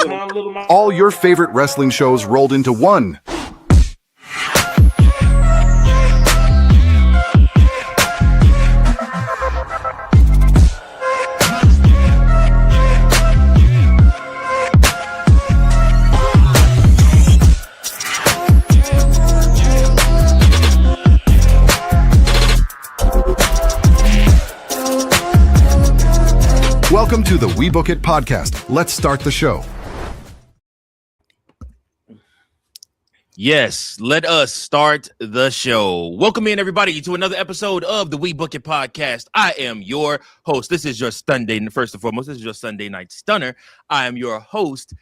All your favorite wrestling shows rolled into one. Welcome to the We Book It podcast. Let's start the show. Yes, let us start the show. Welcome in, everybody, to another episode of the We Book It podcast. I am your host. This is your Sunday, first and foremost, this is your Sunday night stunner. I am your host,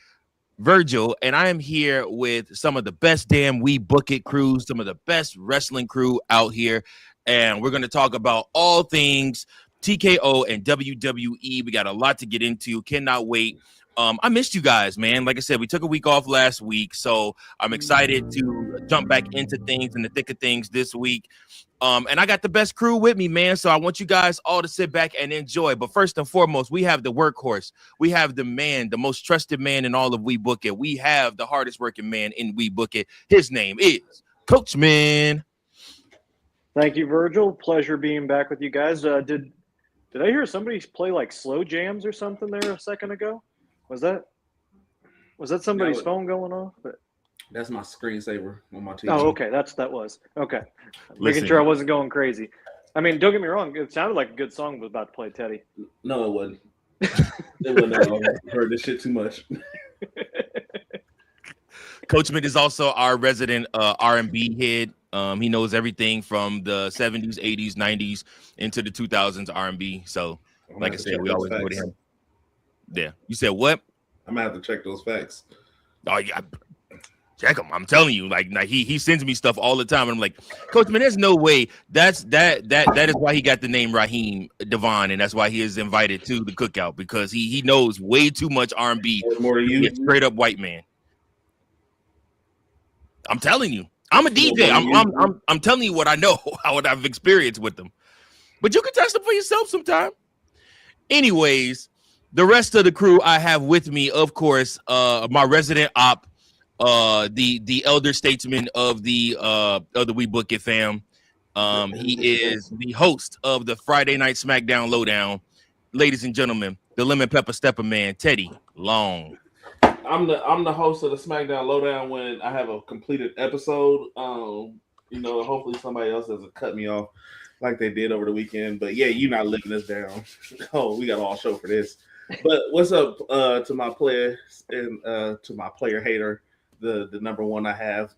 Virgil, and I am here with some of the best damn We Book It crews, some of the best wrestling crew out here, and we're going to talk about all things TKO and WWE. We got a lot to get into. Cannot wait. I missed you guys, man. Like I said, we took a week off last week, so I'm excited to jump back into things in the thick of things this week. And I got the best crew with me, man. So I want you guys all to sit back and enjoy. But first and foremost, we have the workhorse. We have the man, the most trusted man in all of We Book It. We have the hardest working man in We Book It. His name is Coachman. Thank you, Virgil. Pleasure being back with you guys. Did I hear somebody play like slow jams or something there a second ago? Was that somebody's phone going off? That's my screensaver on my TV. Oh, okay. That was. Okay. Listen. Making sure I wasn't going crazy. I mean, don't get me wrong. It sounded like a good song was about to play, Teddy. No, it wasn't. It wasn't at all. I heard this shit too much. Coachman is also our resident R&B head. He knows everything from the 70s, 80s, 90s into the 2000s R&B. So, like I said, we always go to him. Yeah. You said what? I'm gonna have to check those facts. Oh yeah, check them. I'm telling you, like he sends me stuff all the time, and I'm like, Coachman, there's no way. That is why he got the name Raheem Devon, and that's why he is invited to the cookout, because he knows way too much R&B. More to you, straight up white man. I'm telling you. I'm a DJ. I'm telling you what I know, what I've experienced with them. But you can test them for yourself sometime. Anyways, the rest of the crew I have with me, of course, my resident op, the elder statesman of the We Book It fam. He is the host of the Friday Night SmackDown Lowdown. Ladies and gentlemen, the Lemon Pepper Stepper Man, Teddy Long. I'm the host of the SmackDown Lowdown when I have a completed episode. Hopefully somebody else doesn't cut me off like they did over the weekend. But yeah, you're not living this down. Oh, we got all show for this. But what's up to my player and to my player hater, the number one I have,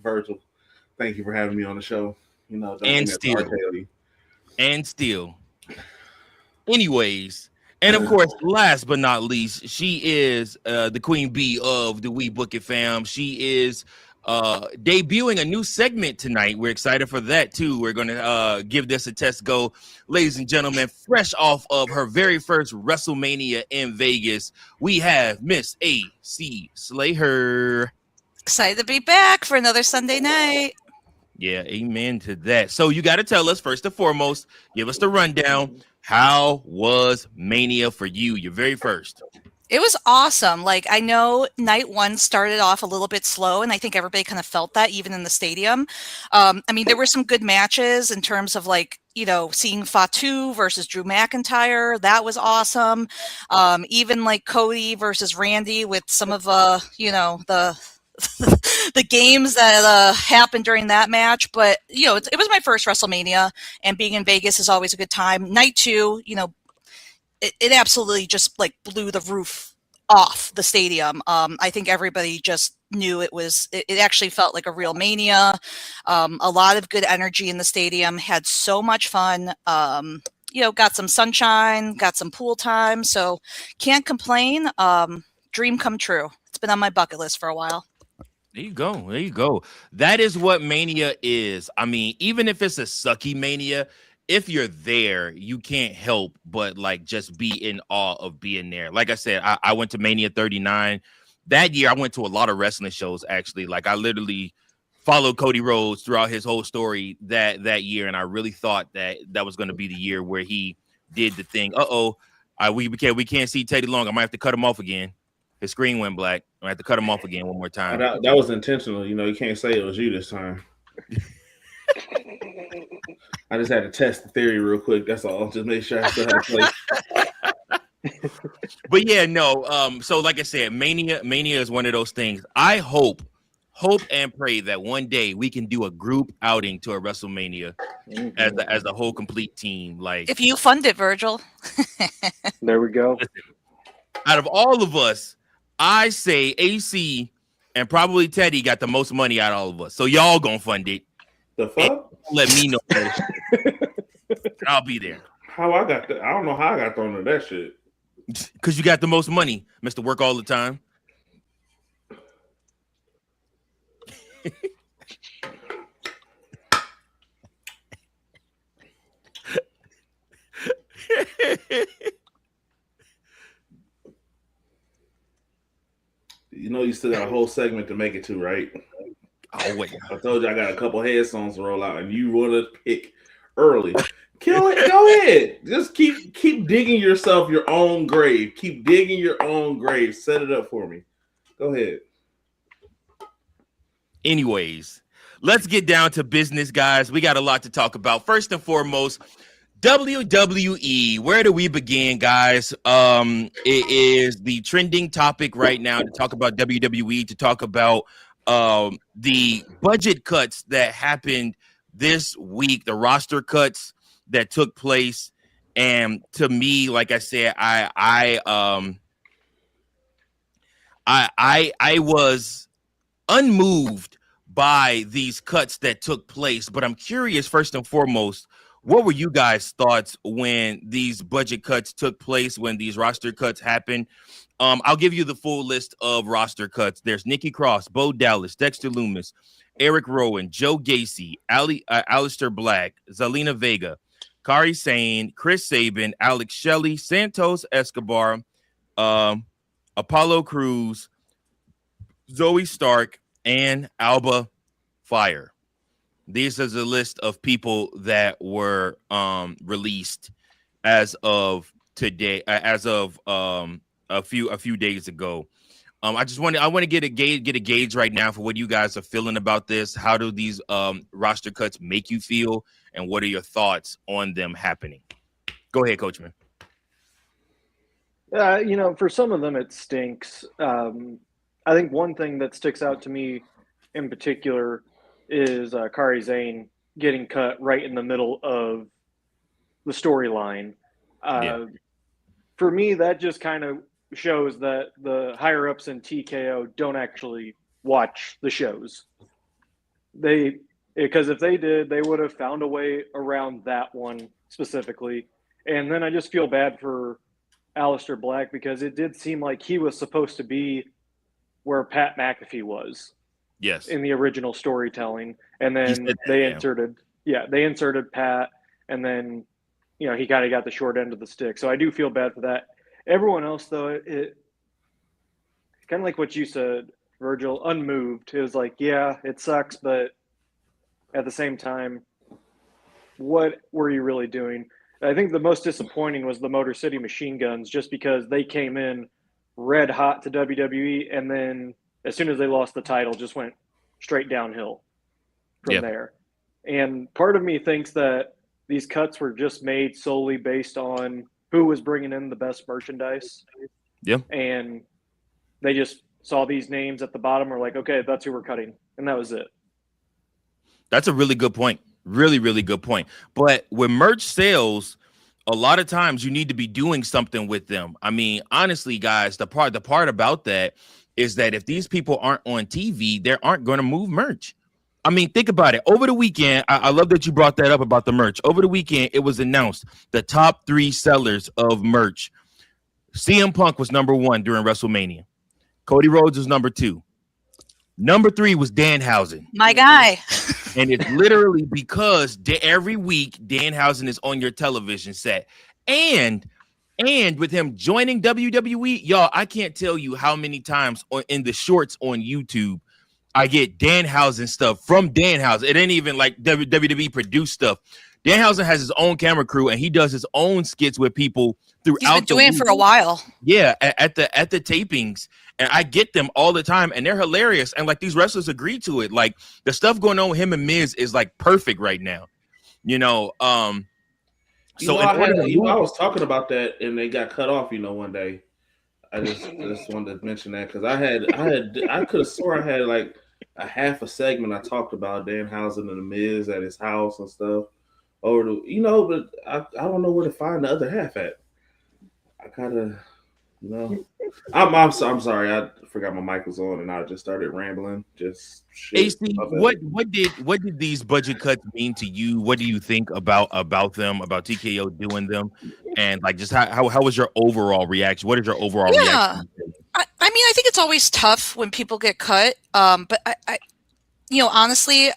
Virgil. Thank you for having me on the show. And still. Anyways. And of course, last but not least, she is the queen bee of the We Book It fam. She is debuting a new segment tonight. We're excited for that too. We're going to give this a test go. Ladies and gentlemen, fresh off of her very first Wrestlemania in Vegas, we have Miss A.C. Slayer. Excited to be back for another Sunday night. Yeah, amen to that. So you got to tell us, first and foremost, give us the rundown. How was Mania for you, your very first? It was awesome. Like, I know night one started off a little bit slow, and I think everybody kind of felt that even in the stadium. There were some good matches in terms of seeing Fatu versus Drew McIntyre. That was awesome. Even like Cody versus Randy with some of the games that happened during that match. But it was my first WrestleMania, and being in Vegas is always a good time. Night two, it absolutely just blew the roof off the stadium. I think everybody just knew it actually felt like a real Mania. A lot of good energy in the stadium, had so much fun. Got some sunshine, got some pool time, so can't complain. Dream come true. It's been on my bucket list for a while. There you go. That is what Mania is. I mean, even if it's a sucky Mania, if you're there, you can't help but just be in awe of being there. Like I said, I went to Mania 39. That year, I went to a lot of wrestling shows, actually. I literally followed Cody Rhodes throughout his whole story that year, and I really thought that was going to be the year where he did the thing. We can't see Teddy Long. I might have to cut him off again. His screen went black. I had to cut him off again one more time. That was intentional. You know, you can't say it was you this time. I just had to test the theory real quick. That's all. Just make sure I still had a place. But yeah, no. So like I said, Mania is one of those things. I hope and pray that one day we can do a group outing to a WrestleMania as a whole complete team. Like, if you fund it, Virgil. There we go. Out of all of us, I say AC and probably Teddy got the most money out of all of us. So y'all gonna fund it. The fuck? Let me know. I'll be there. How I got that? I don't know how I got thrown into that shit. Because you got the most money, Mr. Work all the time. You know, you still got a whole segment to make it to, right? Oh wait, I told you I got a couple head songs to roll out, and you want to pick early. Kill it. Go ahead. Just keep digging yourself your own grave. Keep digging your own grave. Set it up for me. Go ahead. Anyways, let's get down to business, guys. We got a lot to talk about. First and foremost, WWE. Where do we begin, guys? It is the trending topic right now to talk about WWE, to talk about the budget cuts that happened this week, the roster cuts that took place. And to me, like I said, I was unmoved by these cuts that took place, but I'm curious, first and foremost, what were you guys' thoughts when these budget cuts took place, when these roster cuts happened? I'll give you the full list of roster cuts. There's Nikki Cross, Bo Dallas, Dexter Lumis, Eric Rowan, Joe Gacy, Aleister Black, Zelina Vega, Kairi Sane, Chris Sabin, Alex Shelley, Santos Escobar, Apollo Crews, Zoe Stark, and Alba Fire. This is a list of people that were released as of today, as of a few days ago. I want to get a gauge right now for what you guys are feeling about this. How do these roster cuts make you feel, and what are your thoughts on them happening? Go ahead, Coachman. For some of them it stinks. I think one thing that sticks out to me in particular is Kairi Sane getting cut right in the middle of the storyline. For me, that just kind of shows that the higher ups in TKO don't actually watch the shows. Because if they did, they would have found a way around that one specifically. And then I just feel bad for Aleister Black, because it did seem like he was supposed to be where Pat McAfee was. Yes. In the original storytelling. And then they inserted Pat, and then, he kind of got the short end of the stick. So I do feel bad for that. Everyone else, though, it kind of like what you said, Virgil, unmoved. It was like, yeah, it sucks, but at the same time, what were you really doing? I think the most disappointing was the Motor City Machine Guns, just because they came in red hot to WWE, and then as soon as they lost the title, just went straight downhill from there. And part of me thinks that these cuts were just made solely based on who was bringing in the best merchandise. Yeah. And they just saw these names at the bottom, were like, okay, that's who we're cutting. And that was it. That's a really good point. Really, really good point. But with merch sales, a lot of times you need to be doing something with them. I mean, honestly, guys, the part about that is that if these people aren't on TV, they aren't going to move merch. I mean, think about it. Over the weekend, I love that you brought that up about the merch. Over the weekend, it was announced the top 3 sellers of merch. CM Punk was number 1 during WrestleMania. Cody Rhodes was number 2. Number 3 was Danhausen. My guy. And it's literally because every week Danhausen is on your television set. And with him joining WWE, y'all, I can't tell you how many times in the shorts on YouTube I get Danhausen stuff from Danhausen. It ain't even like WWE produced stuff. Danhausen has his own camera crew, and he does his own skits with people throughout. He's been doing it for a while. Yeah, at the tapings, and I get them all the time, and they're hilarious. And like these wrestlers agree to it. Like the stuff going on with him and Miz is like perfect right now. I was talking about that, and they got cut off. One day. I just wanted to mention that because I could have swore I had like a half a segment I talked about Danhausen and the Miz at his house and stuff but I don't know where to find the other half at. I gotta, I'm sorry. I forgot my mic was on and I just started rambling. Just shit. AC, what did these budget cuts mean to you? What do you think about them, about TKO doing them, and like just how was your overall reaction? What is your overall reaction? I mean, I think it's always tough when people get cut. But I honestly,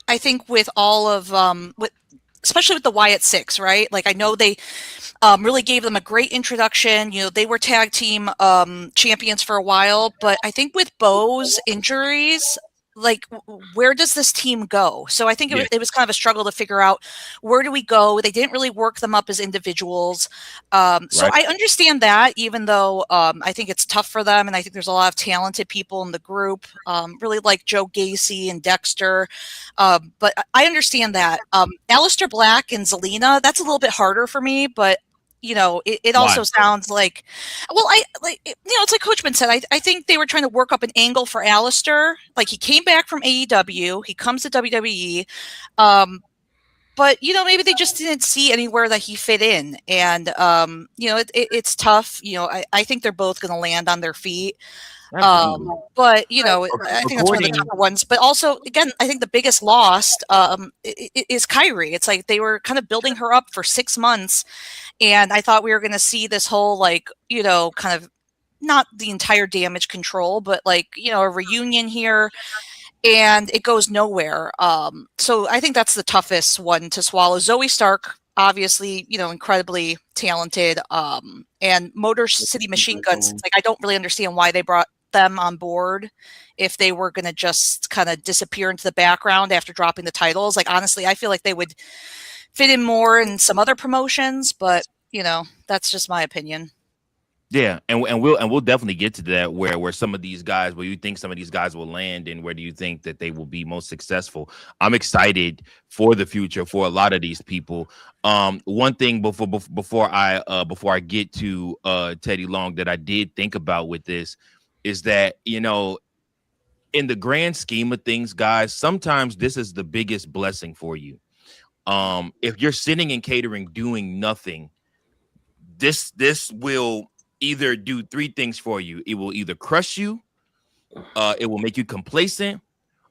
I think with all of especially with the Wyatt Six, right? Like I know they really gave them a great introduction. They were tag team champions for a while, but I think with Bo's injuries, like where does this team go? So I think it was kind of a struggle to figure out where do we go. They didn't really work them up as individuals. So I understand that, even though I think it's tough for them. And I think there's a lot of talented people in the group, really like Joe Gacy and Dexter. But I understand that. Aleister Black and Zelina, that's a little bit harder for me, but it also sounds like, it's like Coachman said, I think they were trying to work up an angle for Aleister. Like he came back from AEW, he comes to WWE, but maybe they just didn't see anywhere that he fit in. And, it's tough. I think they're both going to land on their feet. But I think that's one of the tougher ones. But also, again, I think the biggest loss is Kyrie. It's like they were kind of building her up for 6 months, and I thought we were going to see this whole kind of not the entire Damage Control, but a reunion here, and it goes nowhere. So I think that's the toughest one to swallow. Zoe Stark, obviously, incredibly talented, and Motor City Machine Guns. It's like I don't really understand why they brought them on board if they were going to just kind of disappear into the background after dropping the titles. Like honestly, I feel like they would fit in more in some other promotions, but that's just my opinion. Yeah, and we'll definitely get to that where some of these guys, where you think some of these guys will land, and where do you think that they will be most successful. I'm excited for the future for a lot of these people. One thing before I get to Teddy Long that I did think about with this is that in the grand scheme of things, guys, sometimes this is the biggest blessing for you. If you're sitting in catering doing nothing, this will either do three things for you. It will either crush you, it will make you complacent,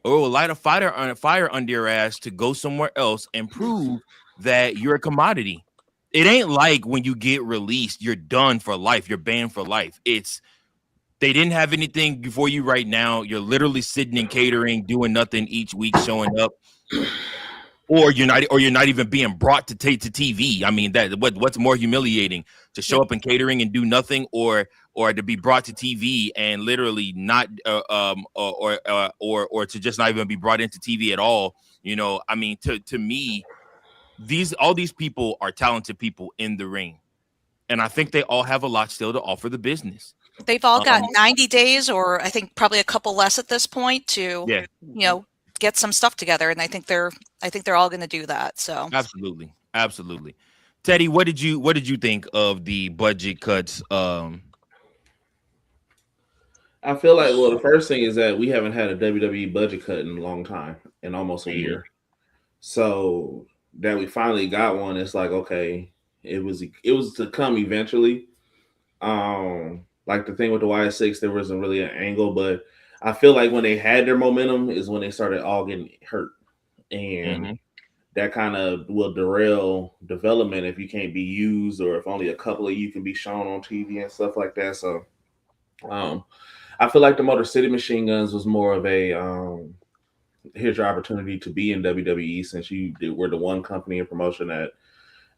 or it will light a fire under your ass to go somewhere else and prove that you're a commodity. It ain't like when you get released, you're done for life, you're banned for life. They didn't have anything before you right now. You're literally sitting in catering, doing nothing each week, showing up. Or you're not even being brought to TV. I mean, what's more humiliating, to show up in catering and do nothing, or to be brought to TV and literally not or to just not even be brought into TV at all. I mean, to me, all these people are talented people in the ring, and I think they all have a lot still to offer the business. They've all got 90 days, or I think probably a couple less at this point to get some stuff together, and I think they're all going to do that. So absolutely. Teddy, what did you think of the budget cuts? I feel like, the first thing is that we haven't had a WWE budget cut in a long time, in almost a year. So that we finally got one, it's like, okay, it was to come eventually. Like the thing with the Y6, there wasn't really an angle, but I feel like when they had their momentum is when they started all getting hurt. And that kind of will derail development if you can't be used, or if only a couple of you can be shown on TV and stuff like that. So I feel like the Motor City Machine Guns was more of a here's your opportunity to be in WWE, since we're the one company and promotion that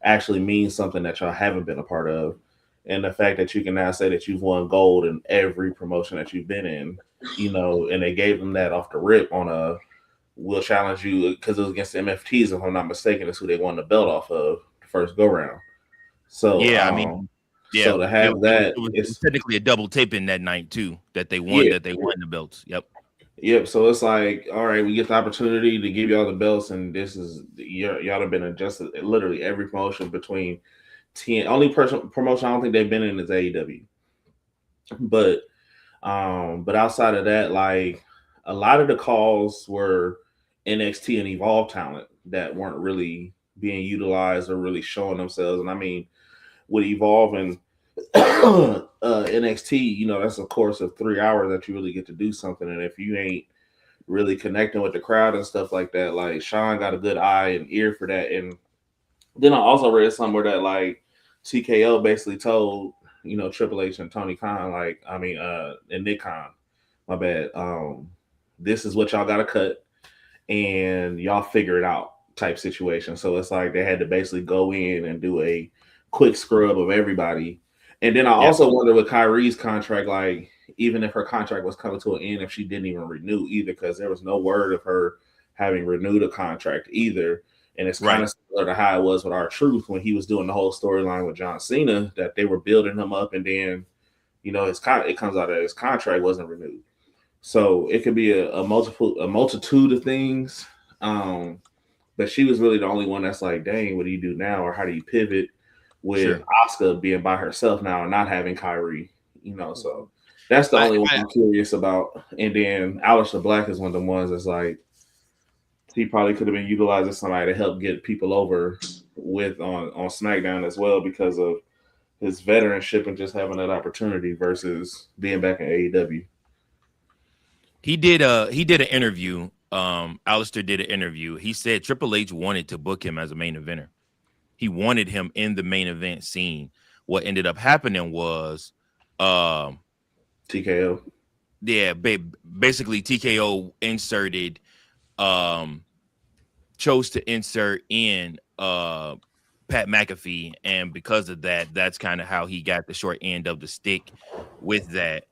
actually means something that y'all haven't been a part of. And the fact that you can now say that you've won gold in every promotion that you've been in, and they gave them that off the rip on a will challenge you because it was against the MFTs, if I'm not mistaken. Is who they won the belt off of the first go round. So Yeah, I mean, yeah, so to have it was it's technically a double taping that night too. That they won. yeah. That they won the belts. Yep. Yep. So it's like, all right, we get the opportunity to give y'all the belts, and this is y'all have been adjusted literally every promotion between 10. Only promotion I don't think they've been in is AEW. But outside of that, like a lot of the calls were NXT and Evolve talent that weren't really being utilized or really showing themselves. And I mean, with Evolve and NXT, you know, that's a course of 3 hours that you really get to do something. And if you ain't really connecting with the crowd and stuff like that, like Sean got a good eye and ear for that. And then I also read somewhere that like TKO basically told, you know, Triple H and Tony Khan, like, I mean, and Nick Khan, my bad. This is what y'all got to cut, and y'all figure it out type situation. So it's like they had to basically go in and do a quick scrub of everybody. And then I also wonder with Kyrie's contract, like, even if her contract was coming to an end, if she didn't even renew either, because there was no word of her having renewed a contract either. And it's kind of similar to how it was with R-Truth when he was doing the whole storyline with John Cena, that they were building him up, and then, you know, it comes out that his contract wasn't renewed. So it could be a multitude of things. But she was really the only one that's like, dang, what do you do now? Or how do you pivot with Asuka being by herself now and not having Kyrie? You know, so that's the only one I'm curious about. And then Aleister Black is one of the ones that's like, he probably could have been utilized as somebody to help get people over with on SmackDown as well, because of his veteranship and just having that opportunity versus being back in AEW. He did an interview. Aleister did an interview. He said Triple H wanted to book him as a main eventer. He wanted him in the main event scene. What ended up happening was TKO. Yeah, basically TKO chose to insert in Pat McAfee, and because of that, that's kind of how he got the short end of the stick with that.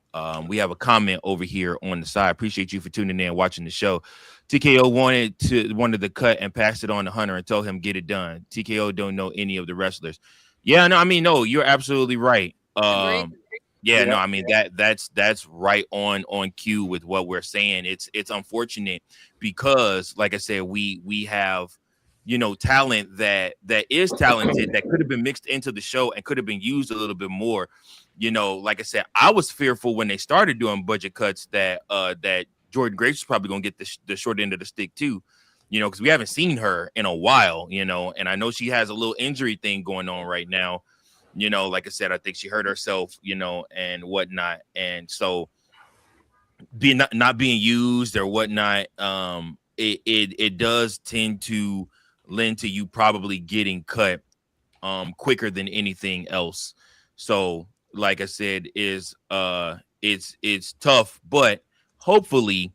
We have a comment over here on the side. Appreciate you for tuning in and watching the show. TKO wanted the cut and passed it on to Hunter and told him get it done. TKO don't know any of the wrestlers. Yeah, no, I mean, no, you're absolutely right. No, I mean that's right on cue with what we're saying. It's unfortunate because, like I said, we have, you know, talent that is talented that could have been mixed into the show and could have been used a little bit more. You know, like I said, I was fearful when they started doing budget cuts that Jordan Grace was probably gonna get the short end of the stick too. You know, because we haven't seen her in a while. You know, and I know she has a little injury thing going on right now. You know, like I said, I think she hurt herself, you know, and whatnot. And so not being used or whatnot, it does tend to lend to you probably getting cut quicker than anything else. So, like I said, it's tough, but hopefully,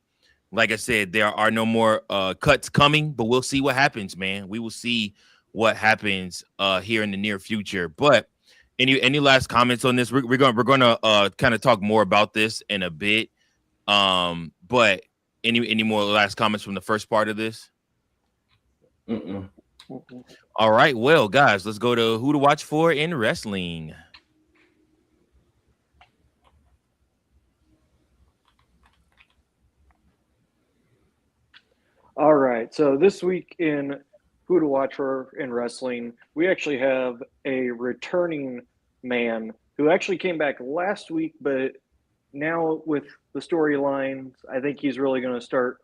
like I said, there are no more cuts coming, but we'll see what happens, man. We will see what happens here in the near future. But any last comments on this? We're gonna kind of talk more about this in a bit. But any more last comments from the first part of this? All right, well, guys, let's go to who to watch for in wrestling. All right, so this week in who to watch for in wrestling, we actually have a returning man who actually came back last week, but now with the storylines, I think he's really going to start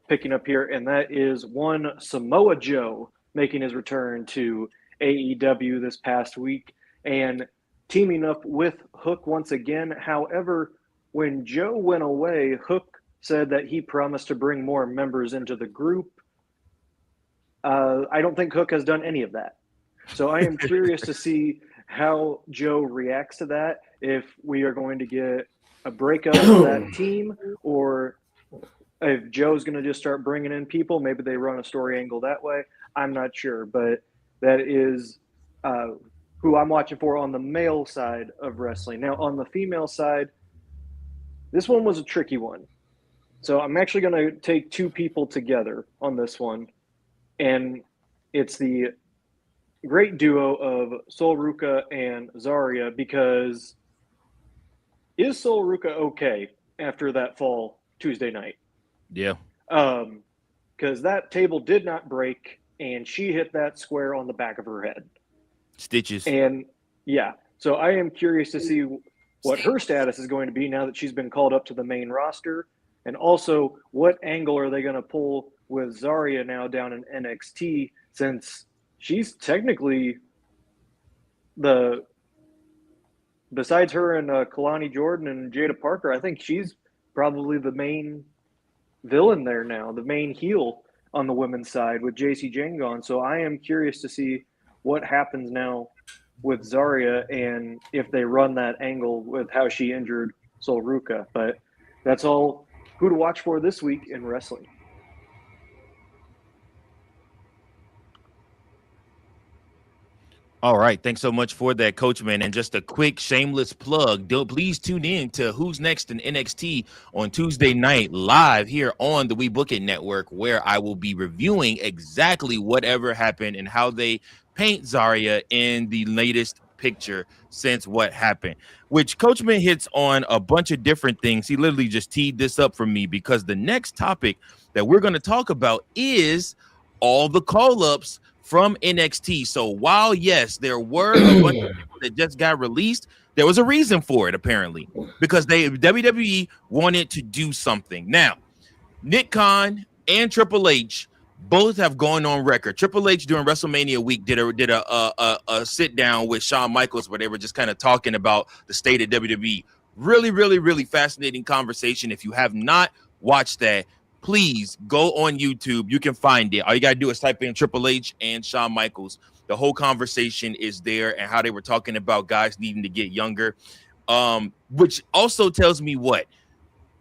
picking up here, and that is one Samoa Joe making his return to AEW this past week and teaming up with Hook once again. However, when Joe went away, Hook said that he promised to bring more members into the group. I don't think Hook has done any of that. So I am curious to see how Joe reacts to that, if we are going to get a breakup of that team, or if Joe's going to just start bringing in people. Maybe they run a story angle that way. I'm not sure, but that is who I'm watching for on the male side of wrestling. Now, on the female side, this one was a tricky one. So I'm actually going to take two people together on this one, and it's the great duo of Sol Ruca and Zarya, because is Sol Ruca okay after that fall Tuesday night? Yeah. Because that table did not break, and she hit that square on the back of her head. Stitches. And yeah, so I am curious to see what her status is going to be now that she's been called up to the main roster. And also, what angle are they going to pull with Zarya now down in NXT, since she's technically besides her and Kalani Jordan and Jada Parker, I think she's probably the main villain there now, the main heel on the women's side with JC Jane gone. So I am curious to see what happens now with Zarya and if they run that angle with how she injured Sol Ruca. But that's all who to watch for this week in wrestling. All right. Thanks so much for that, Coachman. And just a quick shameless plug. Please tune in to Who's Next in NXT on Tuesday night live here on the We Book It Network, where I will be reviewing exactly whatever happened and how they paint Zarya in the latest picture since what happened, which Coachman hits on a bunch of different things. He literally just teed this up for me, because the next topic that we're going to talk about is all the call-ups from NXT. So while, yes, there were a bunch of people that just got released, there was a reason for it, apparently, because WWE wanted to do something. Now, Nick Khan and Triple H both have gone on record. Triple H during WrestleMania week did a sit down with Shawn Michaels where they were just kind of talking about the state of WWE. Really, really, really fascinating conversation. If you have not watched that, please go on YouTube. You can find it. All you got to do is type in Triple H and Shawn Michaels. The whole conversation is there, and how they were talking about guys needing to get younger, which also tells me what?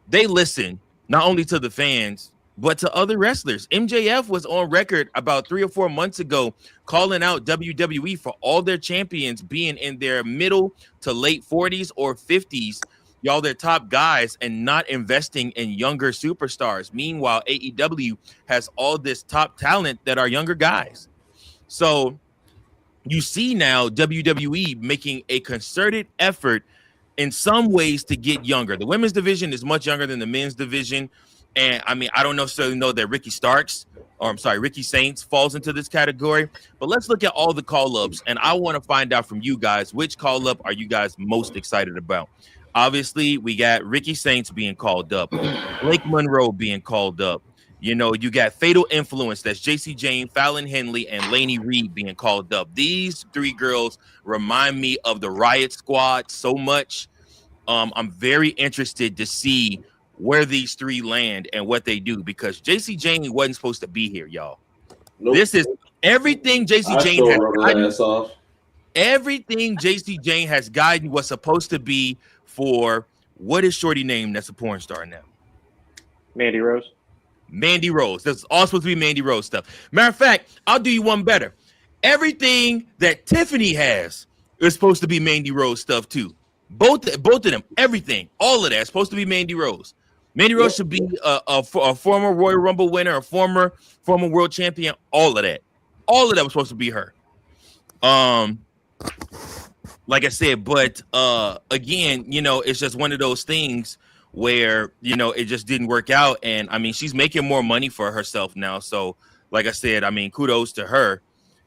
They listen not only to the fans, but to other wrestlers. MJF was on record about 3 or 4 months ago calling out WWE for all their champions being in their middle to late 40s or 50s. Y'all, they're top guys, and not investing in younger superstars. Meanwhile, AEW has all this top talent that are younger guys. So you see now WWE making a concerted effort in some ways to get younger. The women's division is much younger than the men's division. And I mean, I don't necessarily know that Ricky Saints falls into this category, but let's look at all the call-ups. And I want to find out from you guys, which call-up are you guys most excited about? Obviously, we got Ricky Saints being called up, Blake Monroe being called up. You know, you got Fatal Influence, that's JC Jane, Fallon Henley, and Lainey Reed being called up. These three girls remind me of the Riot Squad so much. I'm very interested to see where these three land and what they do, because JC Jane wasn't supposed to be here, y'all. Nope. This is everything JC Jane has. Everything JC Jane has gotten was supposed to be for, what is Shorty name that's a porn star now? Mandy Rose. Mandy Rose. That's all supposed to be Mandy Rose stuff. Matter of fact, I'll do you one better. Everything that Tiffany has is supposed to be Mandy Rose stuff too. Both of them, everything, all of that is supposed to be Mandy Rose. Mandy Rose should be a former Royal Rumble winner, a former world champion, all of that. All of that was supposed to be her. Like I said, but again, you know, it's just one of those things where, you know, it just didn't work out. And I mean, she's making more money for herself now. So like I said, I mean, kudos to her,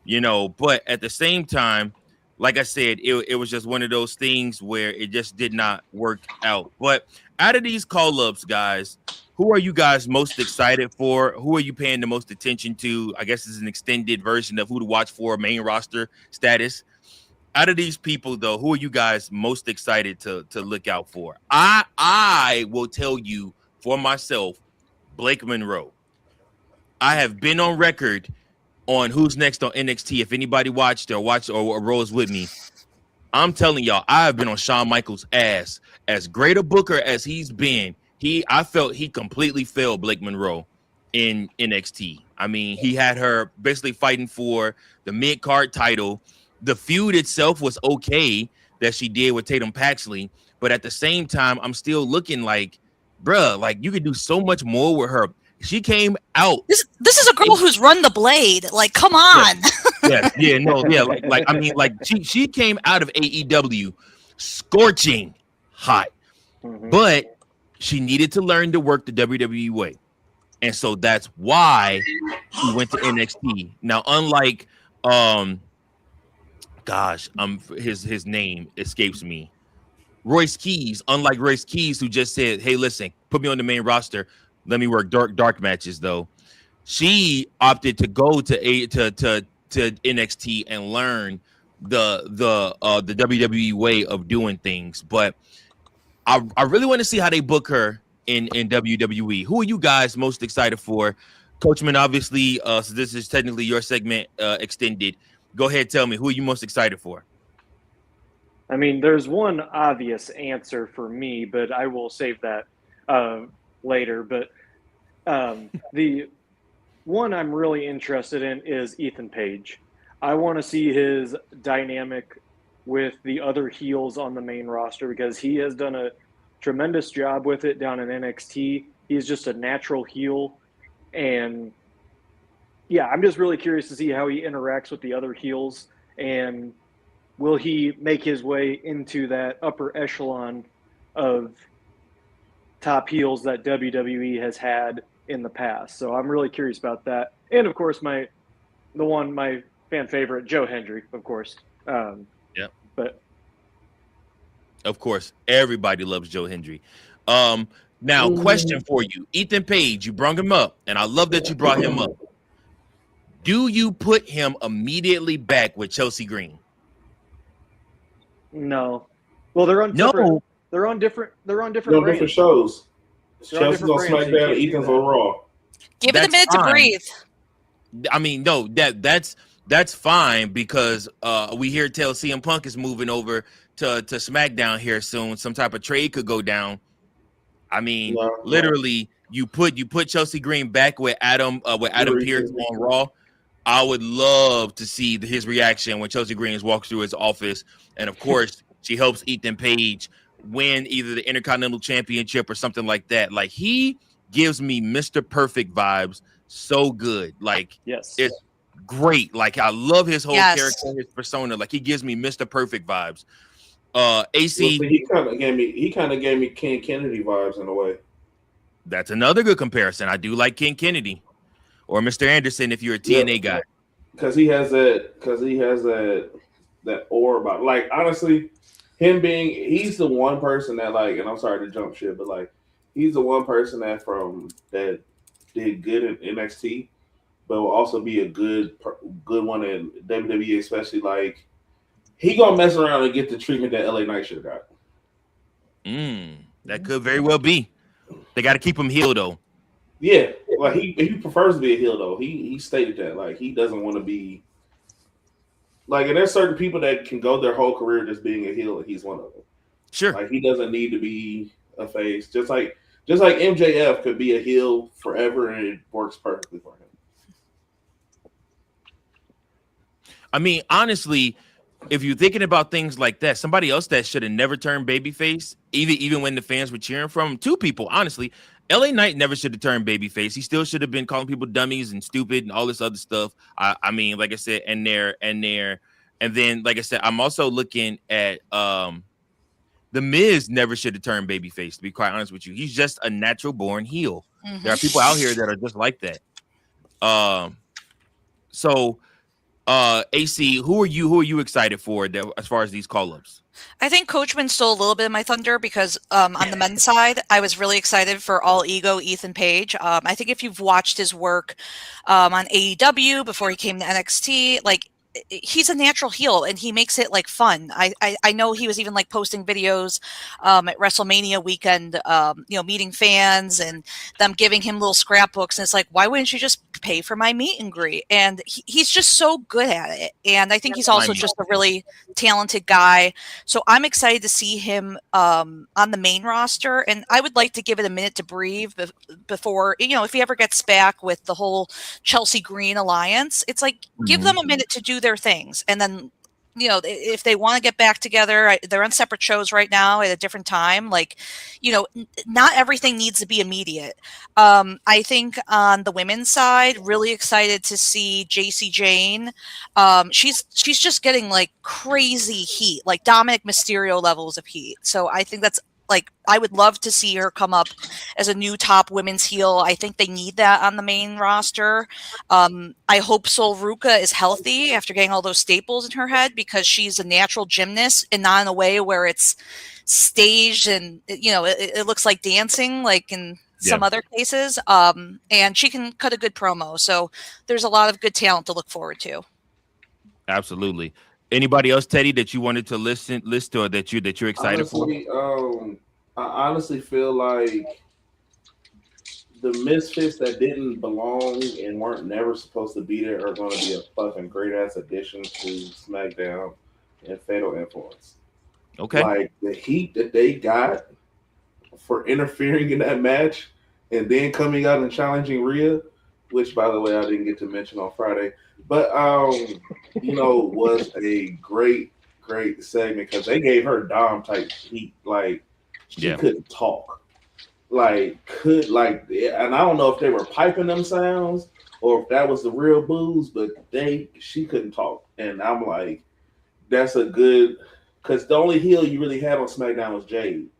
you know, but at the same time, like I said, it was just one of those things where it just did not work out. But out of these call-ups, guys, who are you guys most excited for? Who are you paying the most attention to? I guess it's an extended version of who to watch for, main roster status. Out of these people, though, who are you guys most excited to look out for? I will tell you for myself, Blake Monroe. I have been on record on Who's Next on NXT. If anybody watched or rose with me, I'm telling y'all, I have been on Shawn Michaels' ass. As great a booker as he's been, I felt he completely failed Blake Monroe in NXT. I mean, he had her basically fighting for the mid-card title. The feud itself was okay that she did with Tatum Paxley, but at the same time, I'm still looking like, bruh, like you could do so much more with her. She came out. This is a girl who's run the blade. Like, come on. She came out of AEW scorching hot, but she needed to learn to work the WWE way, and so that's why she went to NXT. Now, unlike his name escapes me. Royce Keys, unlike Royce Keys, who just said, "Hey, listen, put me on the main roster. Let me work dark matches." Though she opted to go to NXT and learn the WWE way of doing things. But I really want to see how they book her in WWE. Who are you guys most excited for? Coachman, obviously, so this is technically your segment extended. Go ahead, tell me, who are you most excited for? I mean, there's one obvious answer for me, but I will save that later. But the one I'm really interested in is Ethan Page. I want to see his dynamic with the other heels on the main roster because he has done a tremendous job with it down in NXT. He's just a natural heel. And yeah, I'm just really curious to see how he interacts with the other heels, and will he make his way into that upper echelon of top heels that WWE has had in the past? So I'm really curious about that. And of course, my fan favorite, Joe Hendry, of course. But of course, everybody loves Joe Hendry. Now, question for you. Ethan Page, you brought him up, and I love that you brought him up. Do you put him immediately back with Chelsea Green? No. Well, they're on different shows. Chelsea's on SmackDown, Ethan's on Raw. Give it a minute to breathe. I mean, no, that's fine because we hear tell CM Punk is moving over to SmackDown here soon. Some type of trade could go down. I mean, literally, you put Chelsea Green back with Adam Pearce on Raw. I would love to see his reaction when Chelsea Green walks through his office, and of course, she helps Ethan Page win either the Intercontinental Championship or something like that. Like, he gives me Mr. Perfect vibes. So good. Like, yes, it's great. Like, I love his whole character, his persona. Like, he gives me Mr. Perfect vibes. AC, he kind of gave me Ken Kennedy vibes in a way. That's another good comparison. I do like Ken Kennedy or Mr. Anderson if you're a TNA guy, because he has that aura about. Like, honestly, he's the one person that, like, and I'm sorry to jump shit, but like, he's the one person that did good in NXT, but will also be a good one in WWE, especially like. He gonna mess around and get the treatment that LA Knight should have got. That could very well be. They got to keep him heel though. Yeah, like he prefers to be a heel though. He stated that, like, he doesn't want to be like. And there's certain people that can go their whole career just being a heel, and he's one of them. Sure, like he doesn't need to be a face. Just like MJF could be a heel forever, and it works perfectly for him. I mean, honestly. If you're thinking about things like that, somebody else that should have never turned babyface, even when the fans were cheering for him, two people, honestly, LA Knight never should have turned babyface. He still should have been calling people dummies and stupid and all this other stuff. I mean, like I said, and then, like I said, I'm also looking at The Miz never should have turned babyface, to be quite honest with you. He's just a natural born heel. Mm-hmm. There are people out here that are just like that. AC, who are you excited for as far as these call-ups? I think Coachman stole a little bit of my thunder because on the men's side, I was really excited for All Ego Ethan Page. I think if you've watched his work on AEW before he came to NXT, like, he's a natural heel and he makes it like fun. I know he was even like posting videos at WrestleMania weekend, meeting fans and them giving him little scrapbooks. And it's like, why wouldn't you just pay for my meet and greet? And he's just so good at it. And I think he's also just a really talented guy. So I'm excited to see him on the main roster. And I would like to give it a minute to breathe before, if he ever gets back with the whole Chelsea Green alliance, it's like, give them a minute to do their things and then if they want to get back together, they're on separate shows right now at a different time. Like, not everything needs to be immediate. I think on the women's side, really excited to see JC Jane. She's just getting like crazy heat, like Dominic Mysterio levels of heat. So I think that's like, I would love to see her come up as a new top women's heel. I think they need that on the main roster. I hope Sol Ruca is healthy after getting all those staples in her head, because she's a natural gymnast and not in a way where it's staged and, it looks like dancing, like in some other cases. And she can cut a good promo. So there's a lot of good talent to look forward to. Absolutely. Anybody else, Teddy, that you wanted to list or that you're excited for? I honestly feel like the misfits that didn't belong and weren't never supposed to be there are going to be a fucking great ass addition to SmackDown and Fatal Influence. Okay. Like the heat that they got for interfering in that match and then coming out and challenging Rhea, which by the way I didn't get to mention on Friday, but was a great segment because they gave her Dom type heat. Like she couldn't talk. And I don't know if they were piping them sounds or if that was the real booze, but she couldn't talk. And I'm like, that's a good, because the only heel you really had on SmackDown was Jade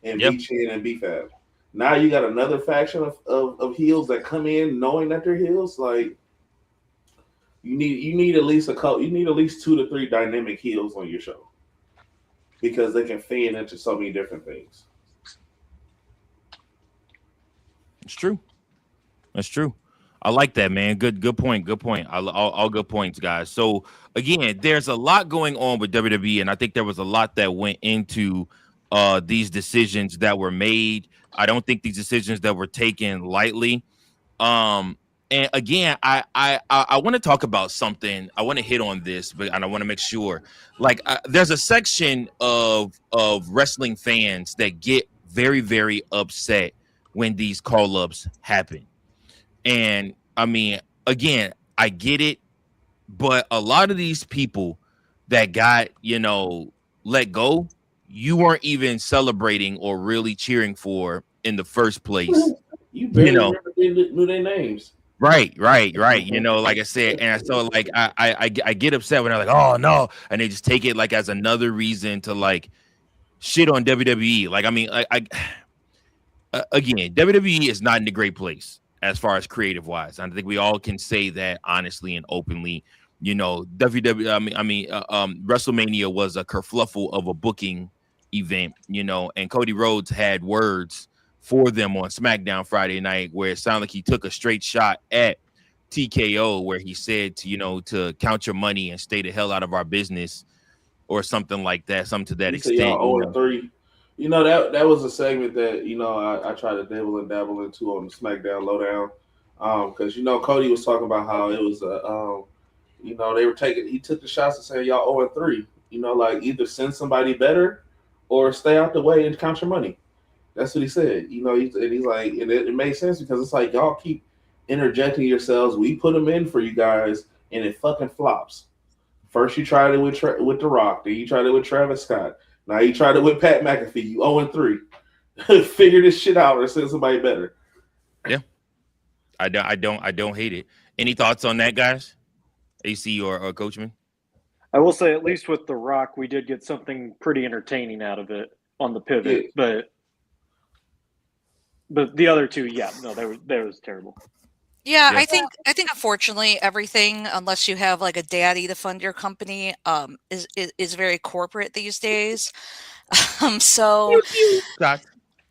and B-Chin and B-Fab. Now you got another faction of heels that come in knowing that they're heels. Like you need at least you need at least 2 to 3 dynamic heels on your show because they can fan into so many different things. It's true. That's true. I like that, man. Good point. All good points, guys. So again, there's a lot going on with WWE, and I think there was a lot that went into these decisions that were made. I don't think these decisions that were taken lightly. And again, I want to talk about something. I want to hit on this, and I want to make sure. Like, there's a section of wrestling fans that get very, very upset when these call-ups happen. And I mean, again, I get it, but a lot of these people that got, let go, you weren't even celebrating or really cheering for in the first place. You barely knew their names. Right. Like I said, and so like I get upset when they're like, oh no, and they just take it like as another reason to like shit on WWE. Like, I mean, again, WWE is not in a great place as far as creative wise. I think we all can say that honestly and openly. WrestleMania was a kerfluffle of a booking event, and Cody Rhodes had words for them on SmackDown Friday night where it sounded like he took a straight shot at TKO, where he said to count your money and stay the hell out of our business or something like that, something to that extent. Y'all 0-3. That was a segment that I tried to dabble into on the SmackDown Lowdown, because Cody was talking about how it was they were he took the shots and saying y'all 0-3, like either send somebody better or stay out the way and count your money. That's what he said. He's like, and it makes sense because it's like y'all keep interjecting yourselves. We put them in for you guys, and it fucking flops. First you tried it with The Rock, then you tried it with Travis Scott. Now you tried it with Pat McAfee. You 0-3. Figure this shit out or send somebody better. Yeah, I don't hate it. Any thoughts on that, guys? AC or Coachman? I will say, at least with The Rock, we did get something pretty entertaining out of it on the pivot. Yeah. But the other two, that was terrible. Yeah, I think unfortunately everything, unless you have like a daddy to fund your company, is very corporate these days. So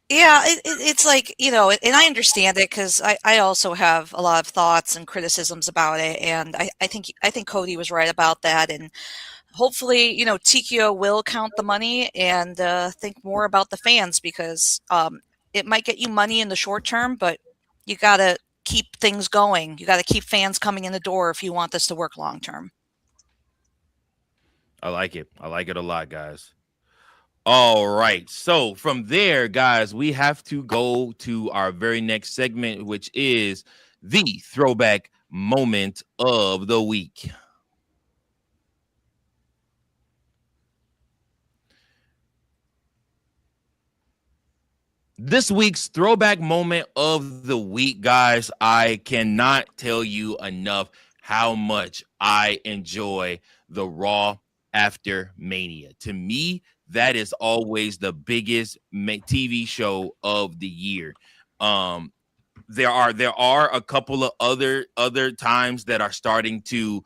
yeah, it's like, and I understand it because I also have a lot of thoughts and criticisms about it, and I think Cody was right about that, and hopefully TKO will count the money and think more about the fans, because it might get you money in the short term, but you gotta keep things going. You got to keep fans coming in the door if you want this to work long term. I like it a lot, guys. All right, so from there, guys, we have to go to our very next segment, which is the throwback moment of the week. This week's throwback moment of the week, guys, I cannot tell you enough how much I enjoy the Raw after Mania. To me, that is always the biggest TV show of the year. There are a couple of other times that are starting to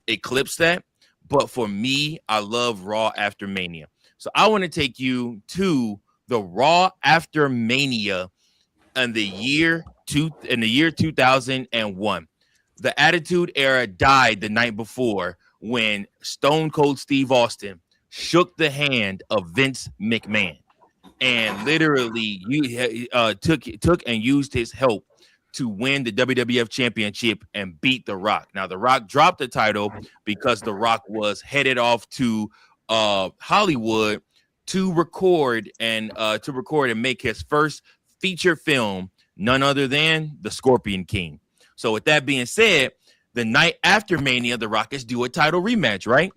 eclipse that, but for me, I love Raw after Mania. So I want to take you to the Raw after Mania in the year 2001. The Attitude Era died the night before when Stone Cold Steve Austin shook the hand of Vince McMahon and literally took and used his help to win the WWF Championship and beat The Rock. Now, The Rock dropped the title because The Rock was headed off to Hollywood to record and make his first feature film, none other than The Scorpion King. So with that being said, the night after Mania, The Rock is due a title rematch, right?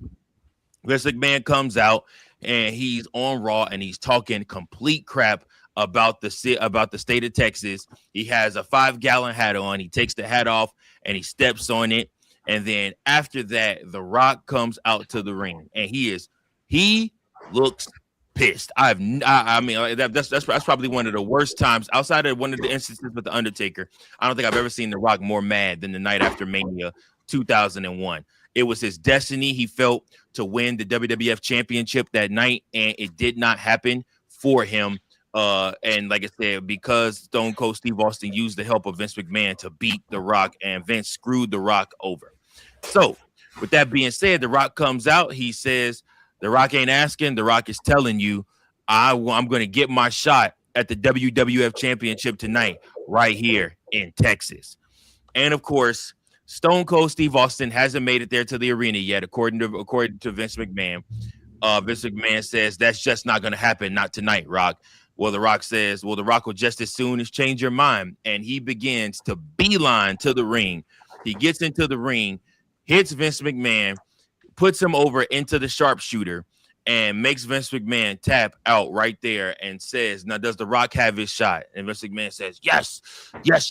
Vince McMahon comes out and he's on Raw and he's talking complete crap about the state of Texas. He has a 5-gallon hat on. He takes the hat off and he steps on it. And then after that, The Rock comes out to the ring and he looks pissed. That's probably one of the worst times outside of one of the instances with the Undertaker. I don't think I've ever seen The Rock more mad than the night after Mania 2001. It was his destiny. He felt to win the WWF Championship that night, and it did not happen for him. And like I said, because Stone Cold Steve Austin used the help of Vince McMahon to beat The Rock, and Vince screwed The Rock over. So with that being said, The Rock comes out. He says, The Rock ain't asking. The Rock is telling you, I'm going to get my shot at the WWF Championship tonight right here in Texas. And of course, Stone Cold Steve Austin hasn't made it there to the arena yet, according to Vince McMahon. Vince McMahon says that's just not going to happen, not tonight, Rock. Well, The Rock says, well, The Rock will just as soon as change your mind. And he begins to beeline to the ring. He gets into the ring, hits Vince McMahon, puts him over into the sharpshooter, and makes Vince McMahon tap out right there and says, now, does The Rock have his shot? And Vince McMahon says, yes,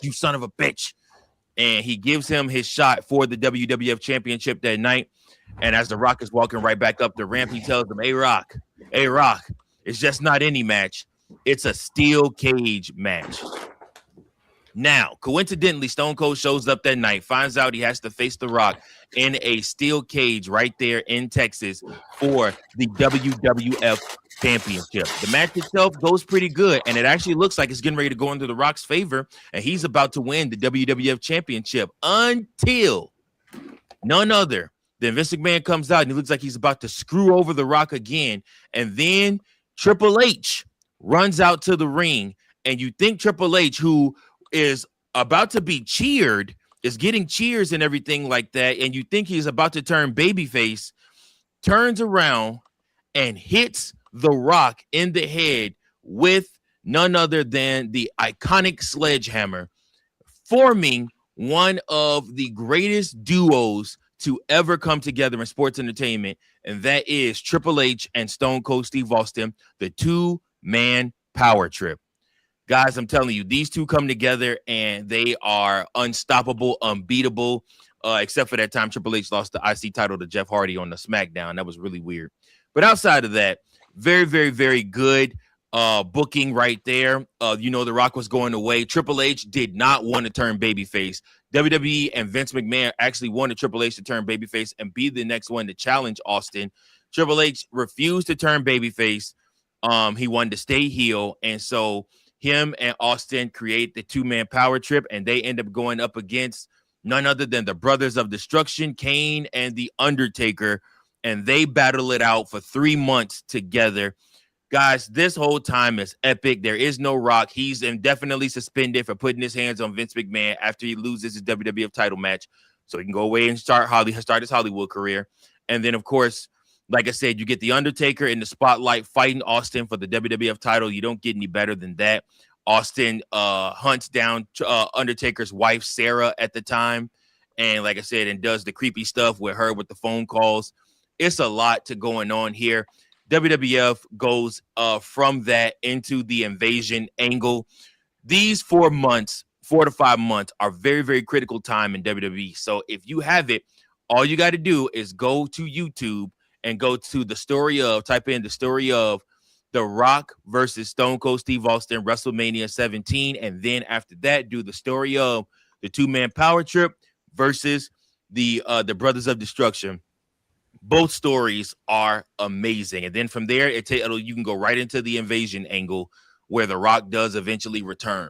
you son of a bitch. And he gives him his shot for the WWF Championship that night. And as The Rock is walking right back up the ramp, he tells him, hey, Rock, it's just not any match. It's a steel cage match. Now, coincidentally, Stone Cold shows up that night, finds out he has to face The Rock in a steel cage right there in Texas for the WWF Championship. The match itself goes pretty good, and it actually looks like it's getting ready to go into The Rock's favor, and he's about to win the WWF Championship until none other than Vince McMahon comes out, and he looks like he's about to screw over The Rock again, and then Triple H runs out to the ring, and you think Triple H, who is about to be cheered, is getting cheers and everything like that, and you think he's about to turn babyface, turns around and hits The Rock in the head with none other than the iconic sledgehammer, forming one of the greatest duos to ever come together in sports entertainment, and that is Triple H and Stone Cold Steve Austin, the two-man power trip. Guys, I'm telling you, these two come together and they are unstoppable, unbeatable, except for that time Triple H lost the IC title to Jeff Hardy on the SmackDown. That was really weird. But outside of that, very, very, very good booking right there. The Rock was going away. Triple H did not want to turn babyface. WWE and Vince McMahon actually wanted Triple H to turn babyface and be the next one to challenge Austin. Triple H refused to turn babyface. He wanted to stay heel, and so him and Austin create the two-man power trip, and they end up going up against none other than the Brothers of Destruction, Kane and The Undertaker, and they battle it out for 3 months together. Guys, this whole time is epic. There is no Rock. He's indefinitely suspended for putting his hands on Vince McMahon after he loses his WWF title match, so he can go away and start his Hollywood career. And then, of course, like I said, you get The Undertaker in the spotlight fighting Austin for the WWF title. You don't get any better than that. Austin hunts down Undertaker's wife, Sarah, at the time. And like I said, and does the creepy stuff with her with the phone calls. It's a lot to going on here. WWF goes from that into the invasion angle. These 4 months, 4 to 5 months, are very, very critical time in WWE. So if you have it, all you got to do is go to YouTube and go to type in the story of The Rock versus Stone Cold Steve Austin, WrestleMania 17. And then after that, do the story of the two-man power trip versus the Brothers of Destruction. Both stories are amazing. And then from there, you can go right into the invasion angle where The Rock does eventually return.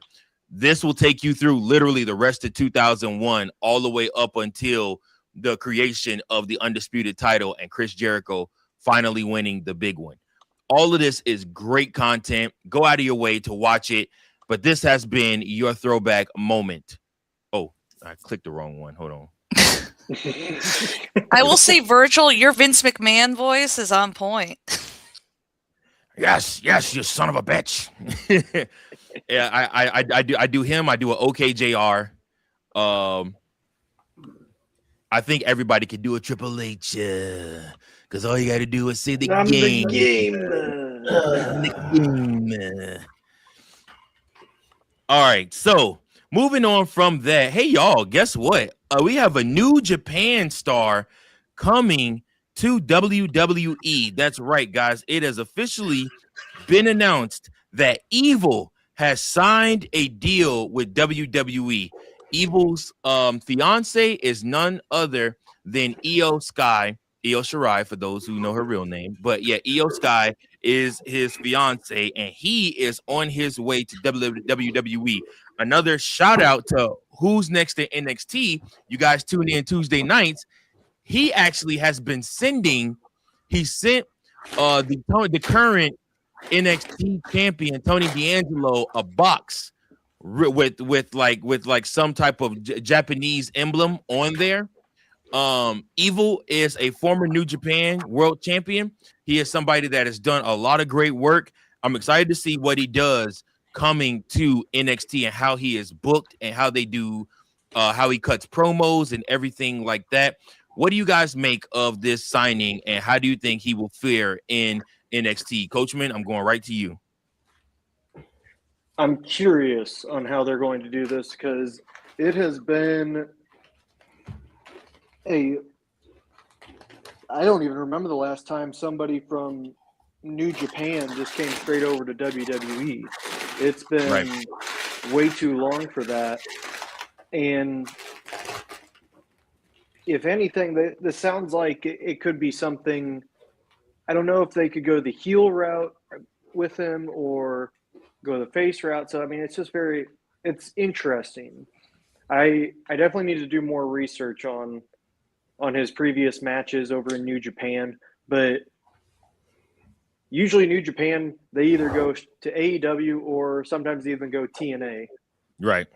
This will take you through literally the rest of 2001 all the way up until the creation of the Undisputed title and Chris Jericho finally winning the big one. All of this is great content. Go out of your way to watch it. But this has been your throwback moment. Oh, I clicked the wrong one. Hold on. I will say, Virgil, your Vince McMahon voice is on point. Yes, you son of a bitch. Yeah, I do him. I do an OKJR. I think everybody can do a Triple H because all you got to do is say the game. All right, so moving on from that. Hey, y'all, guess what? We have a New Japan star coming to WWE. That's right, guys. It has officially been announced that Evil has signed a deal with WWE. Evil's fiance is none other than Io Shirai, for those who know her real name. But yeah, Io Sky is his fiance, and he is on his way to WWE. Another shout out to Who's Next in NXT. You guys tune in Tuesday nights. He actually has been sent the current NXT champion Tony D'Angelo a box with some type of Japanese emblem on there. Evil is a former New Japan world champion. He is somebody that has done a lot of great work. I'm excited to see what he does coming to NXT and how he is booked and how they do how he cuts promos and everything like that. What do you guys make of this signing, and how do you think he will fare in NXT? Coachman, I'm going right to you. I'm curious on how they're going to do this because it has been I don't even remember the last time somebody from New Japan just came straight over to WWE. It's been way too long for that. And if anything, this sounds like it could be something. I don't know if they could go the heel route with him or go the face route. So, I mean, it's just it's interesting. I definitely need to do more research on his previous matches over in New Japan, but usually New Japan, they either go to AEW or sometimes they even go TNA. Right.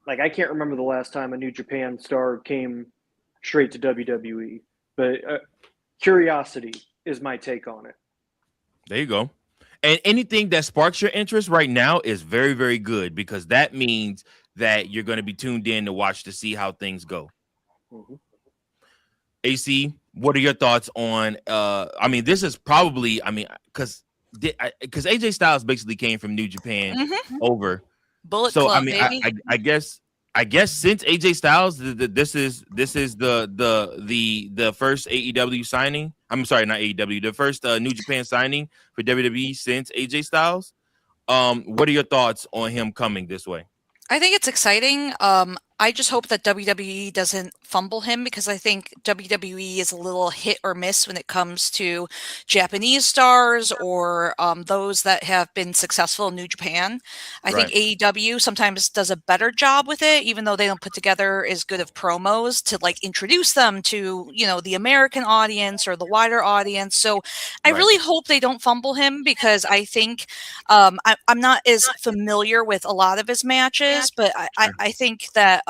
I can't remember the last time a New Japan star came straight to WWE, but curiosity is my take on it. There you go. And anything that sparks your interest right now is very, very good because that means that you're going to be tuned in to watch to see how things go. Mm-hmm. AC, what are your thoughts on? This is probably, because AJ Styles basically came from New Japan over. Bullet Club, baby. I guess since AJ Styles, this is the first AEW signing. I'm sorry, not AEW, the first New Japan signing for WWE since AJ Styles. What are your thoughts on him coming this way? I think it's exciting. I just hope that WWE doesn't fumble him because I think WWE is a little hit or miss when it comes to Japanese stars or those that have been successful in New Japan. I think AEW sometimes does a better job with it, even though they don't put together as good of promos to introduce them to, the American audience or the wider audience. So I really hope they don't fumble him because I think I'm not as familiar with a lot of his matches, but I think that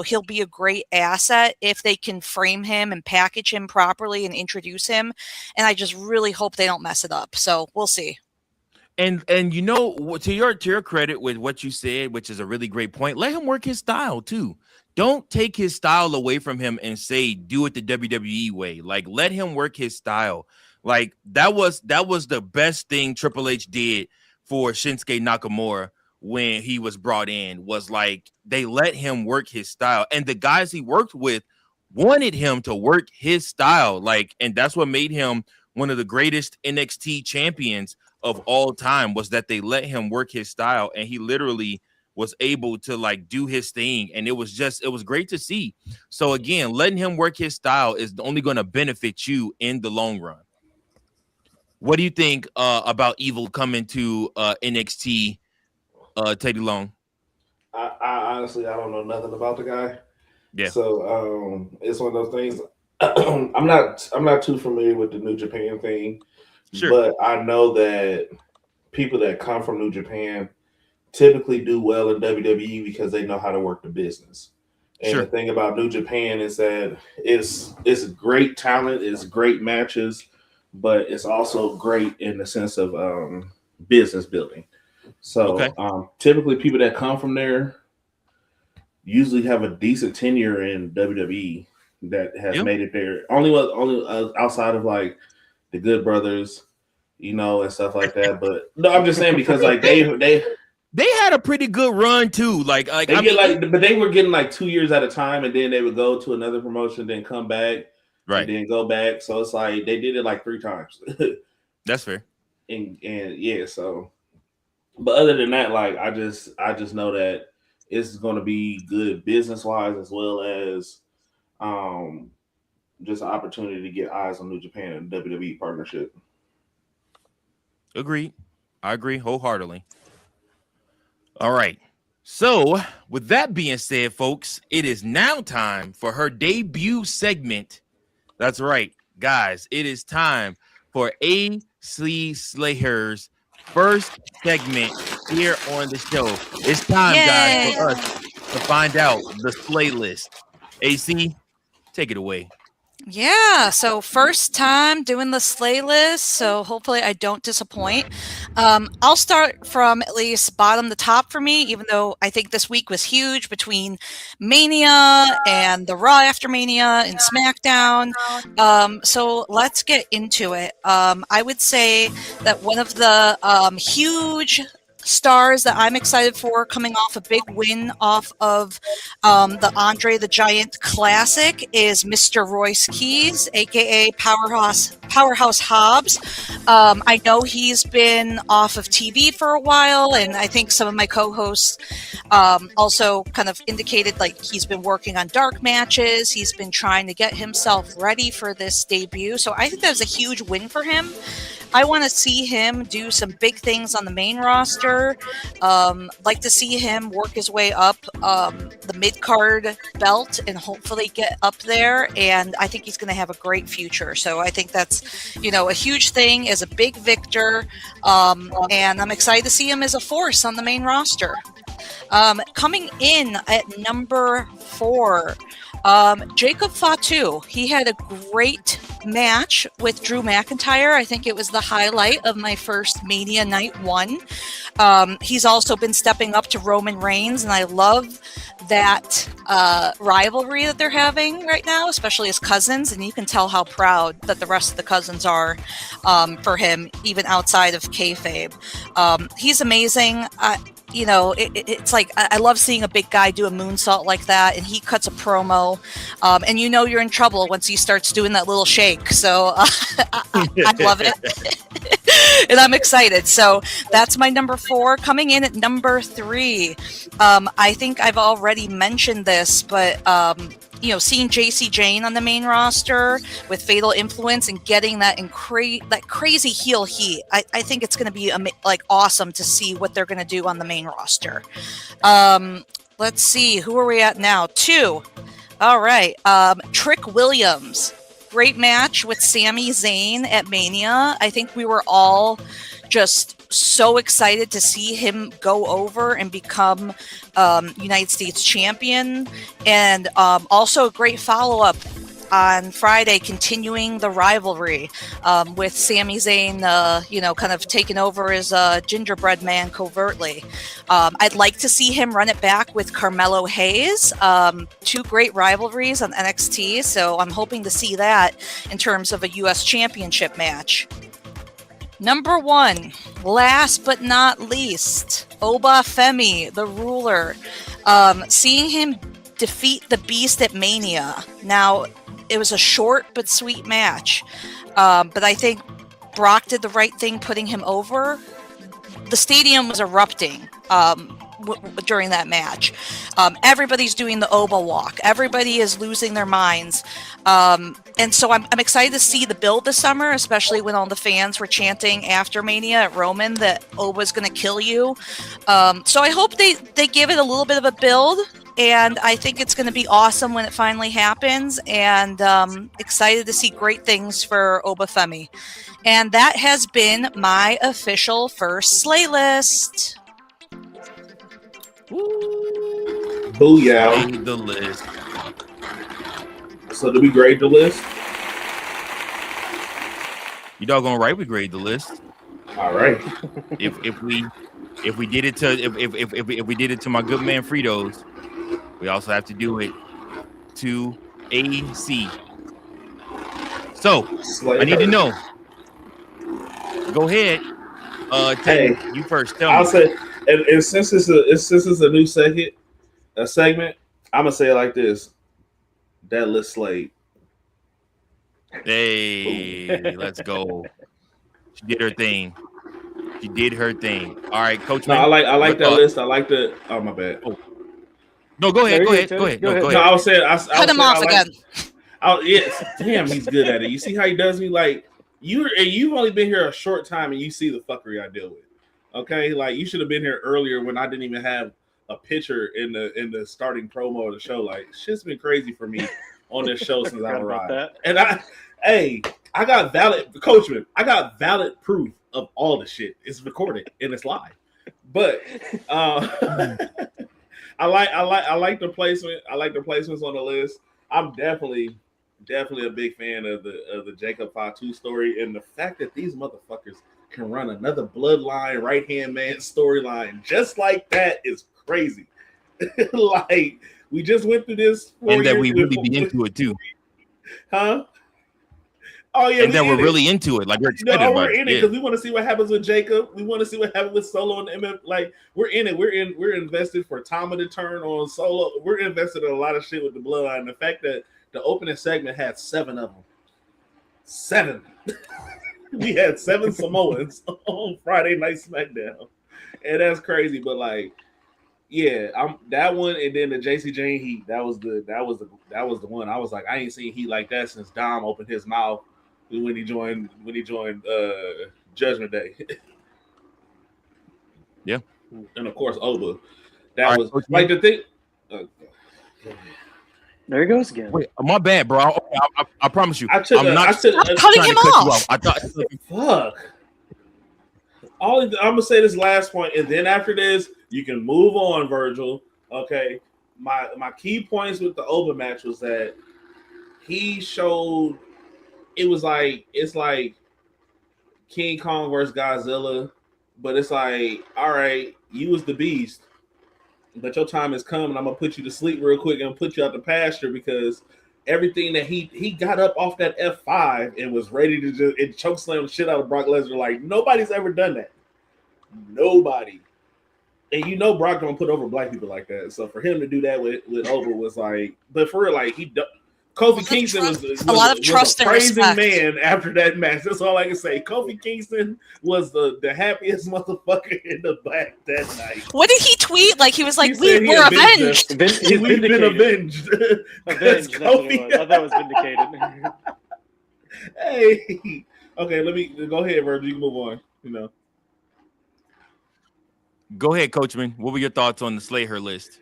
he'll be a great asset if they can frame him and package him properly and introduce him. And I just really hope they don't mess it up. So we'll see. And to your credit with what you said, which is a really great point, let him work his style too. Don't take his style away from him and say, do it the WWE way. Let him work his style. Like that was the best thing Triple H did for Shinsuke Nakamura when he was brought in, was like they let him work his style, and the guys he worked with wanted him to work his style. Like, and that's what made him one of the greatest NXT champions of all time, was that they let him work his style, and he literally was able to like do his thing, and it was great to see. So again, letting him work his style is only going to benefit you in the long run. What do you think about Evil coming to NXT, Teddy Long? I honestly, I don't know nothing about the guy. Yeah. So it's one of those things. I'm not too familiar with the New Japan thing. Sure. But I know that people that come from New Japan typically do well in WWE because they know how to work the business. And Sure. the thing about New Japan is that it's great talent, it's great matches, but it's also great in the sense of business building. So Okay. Typically people that come from there usually have a decent tenure in WWE that has made it there. Only outside of like the Good Brothers, and stuff like that. But no, I'm just saying because like they had a pretty good run too. But they were getting like 2 years at a time, and then they would go to another promotion, then come back, right, and then go back. So it's like they did it like 3 times. That's fair. And yeah, so. But other than that, like I just know that it's going to be good business wise as well as just an opportunity to get eyes on New Japan and WWE partnership. Agreed. I agree wholeheartedly. All right. So with that being said, folks, it is now time for her debut segment. That's right, guys. It is time for AC Slayer's first segment here on the show. It's time, guys, for us to find out the slay list. AC, take it away. Yeah, so first time doing the slay list, so hopefully I don't disappoint. I'll start from at least bottom to top for me, even though I think this week was huge between Mania and the Raw after Mania and SmackDown. So let's get into it. I would say that one of the huge stars that I'm excited for, coming off a big win off of the Andre the Giant Classic, is Mr. Royce Keys, aka Powerhouse Hobbs. I know he's been off of TV for a while, and I think some of my co-hosts also kind of indicated like he's been working on dark matches. He's been trying to get himself ready for this debut, so I think that was a huge win for him. I want to see him do some big things on the main roster. Like to see him work his way up the mid-card belt and hopefully get up there. And I think he's going to have a great future. So I think that's, a huge thing as a big victor. And I'm excited to see him as a force on the main roster. Coming in at number 4, Jacob Fatu. He had a great match with Drew McIntyre. I think it was the highlight of my first Mania Night 1. He's also been stepping up to Roman Reigns, and I love that rivalry that they're having right now, especially as cousins, and you can tell how proud that the rest of the cousins are for him, even outside of kayfabe. He's amazing. It's like I love seeing a big guy do a moonsault like that, and he cuts a promo, and you're in trouble once he starts doing that little shake. So I love it, and I'm excited. So that's my number 4. Coming in at number 3, I think I've already mentioned this, but seeing JC Jane on the main roster with Fatal Influence and getting that crazy heel heat, I think it's going to be awesome to see what they're going to do on the main roster. Let's see, who are we at now? 2. All right, Trick Williams. Great match with Sami Zayn at Mania. I think we were all just so excited to see him go over and become United States champion. And also a great follow-up on Friday, continuing the rivalry with Sami Zayn, kind of taking over as a gingerbread man covertly. I'd like to see him run it back with Carmelo Hayes. Two great rivalries on NXT, so I'm hoping to see that in terms of a U.S. Championship match. Number 1, last but not least, Oba Femi, the ruler. Seeing him defeat the Beast at Mania. Now, it was a short but sweet match, but I think Brock did the right thing putting him over. The stadium was erupting during that match. Everybody's doing the Oba walk. Everybody is losing their minds. And so I'm excited to see the build this summer, especially when all the fans were chanting after Mania at Roman that Oba's going to kill you. So I hope they give it a little bit of a build, and I think it's going to be awesome when it finally happens, and excited to see great things for Oba Femi. And that has been my official first slate list. Booyah. Grade the list. So do we grade the list? You doggone right, we grade the list. All right. If we did it to if we did it to my good man Fritos, we also have to do it to AC. So I need to know. Go ahead. Hey, you first. I'll say, and since it's a new segment, I'm gonna say it like this: that list slate. Hey, let's go. She did her thing. She did her thing. All right, Coach. No, I like that list. I like the. Oh, my bad. Oh. No, go ahead. Go ahead. No, I was saying. Cut him off again. Yes, damn, he's good at it. You see how he does me? Like you've only been here a short time, and you see the fuckery I deal with. Okay, like you should have been here earlier when I didn't even have a picture in the starting promo of the show. Like shit's been crazy for me on this show since I arrived. And I got valid coachman. I got valid proof of all the shit. It's recorded and it's live. But I like the placement. I like the placements on the list. I'm definitely a big fan of the Jacob Fatu story, and the fact that these motherfuckers can run another bloodline right hand man storyline just like that is crazy. Like we just went through this, and that we really be into it too, huh? Oh yeah, and that we're really into it. Like we're excited about we're in it because we want to see what happens with Jacob. We want to see what happens with Solo and MF. Like we're in it. We're invested for Tama to turn on Solo. We're invested in a lot of shit with the bloodline. The fact that the opening segment had 7 of them. 7. We had 7 Samoans on Friday Night SmackDown, and that's crazy. But like, yeah, that one, and then the JC Jane heat. That was the one. I was like, I ain't seen heat like that since Dom opened his mouth when he joined Judgment Day. Yeah, and of course Oba. That was like the thing. There he goes again. Wait, my bad, bro. I promise you, I'm not cutting him off. I thought, fuck. I'm gonna say this last point, and then after this, you can move on, Virgil. Okay. My key points with the Oba match was that he showed it's like King Kong versus Godzilla, but it's like, all right, you was the beast, but your time has come, and I'm gonna put you to sleep real quick and put you out the pasture because everything that he got up off that F5 and was ready to just chokeslam the shit out of Brock Lesnar. Like nobody's ever done that. Nobody. And you know Brock don't put over black people like that. So for him to do that with Oba was like, but for real, like Kofi Kingston was a lot of trust and respect. Man after that match. That's all I can say. Kofi Kingston was the happiest motherfucker in the back that night. What did he tweet? Like he was like, we're avenged. We've been avenged. Avenged. Kofi. I thought it was vindicated. Hey. Okay, let me go ahead, Virgil. You can move on. You know. Go ahead, Coachman. What were your thoughts on the Slayer list?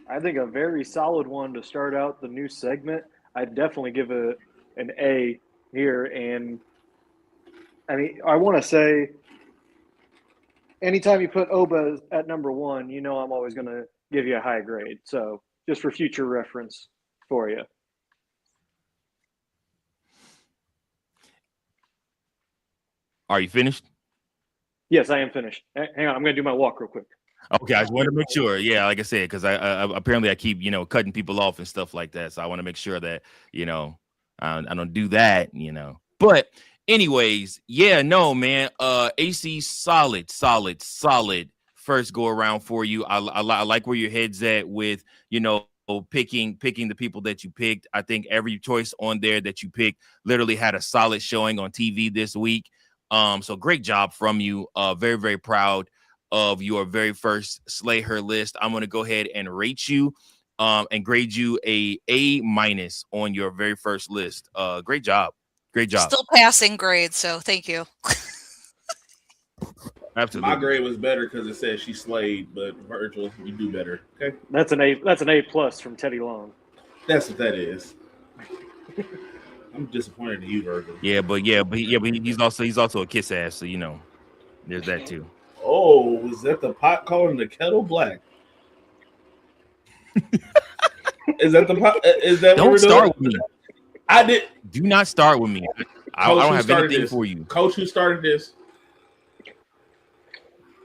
I think a very solid one to start out the new segment. I'd definitely give an A here. And I mean, I want to say anytime you put Oba at number 1, you know I'm always going to give you a high grade. So just for future reference for you. Are you finished? Yes, I am finished. Hang on, I'm going to do my walk real quick. Okay, I just wanted to make sure. Yeah, like I said, because I apparently I keep cutting people off and stuff like that. So I want to make sure that I don't do that. But anyways, yeah, no, man. AC solid first go around for you. I like where your head's at with picking the people that you picked. I think every choice on there that you picked literally had a solid showing on TV this week. So great job from you. Very, very proud of your very first Slay Her list. I'm going to go ahead and rate you and grade you a A- on your very first list. Great job. Still passing grade, so thank you. Absolutely. My grade was better because it said she slayed, but Virgil, you do better. Okay, That's an A plus from Teddy Long. that's what that is. I'm disappointed in you, Virgil. But he's also a kiss ass, so there's that too. Oh, is that the pot calling the kettle black? Is that the pot? Is that? Don't start with me. I did. Do not start with me. I don't have anything for you. Coach, who started this?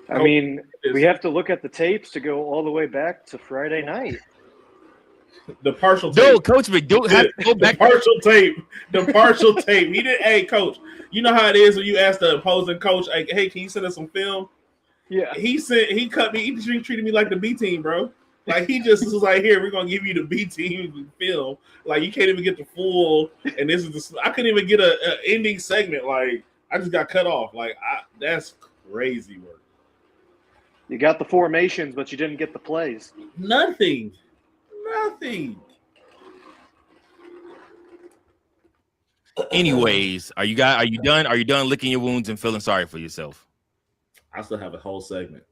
I mean, we have to look at the tapes to go all the way back to Friday night. The partial tape. No, Coach McDougal has to go back. The partial tape. He did. Hey, Coach, you know how it is when you ask the opposing coach, like, "Hey, can you send us some film?" Yeah. He cut me. He treated me like the B team, bro. Like he just was like, "Here, we're gonna give you the B team film. Like you can't even get the full." And this is I couldn't even get a ending segment. Like I just got cut off. Like that's crazy work. You got the formations, but you didn't get the plays. Nothing. Anyways, are you done? Are you done licking your wounds and feeling sorry for yourself? I still have a whole segment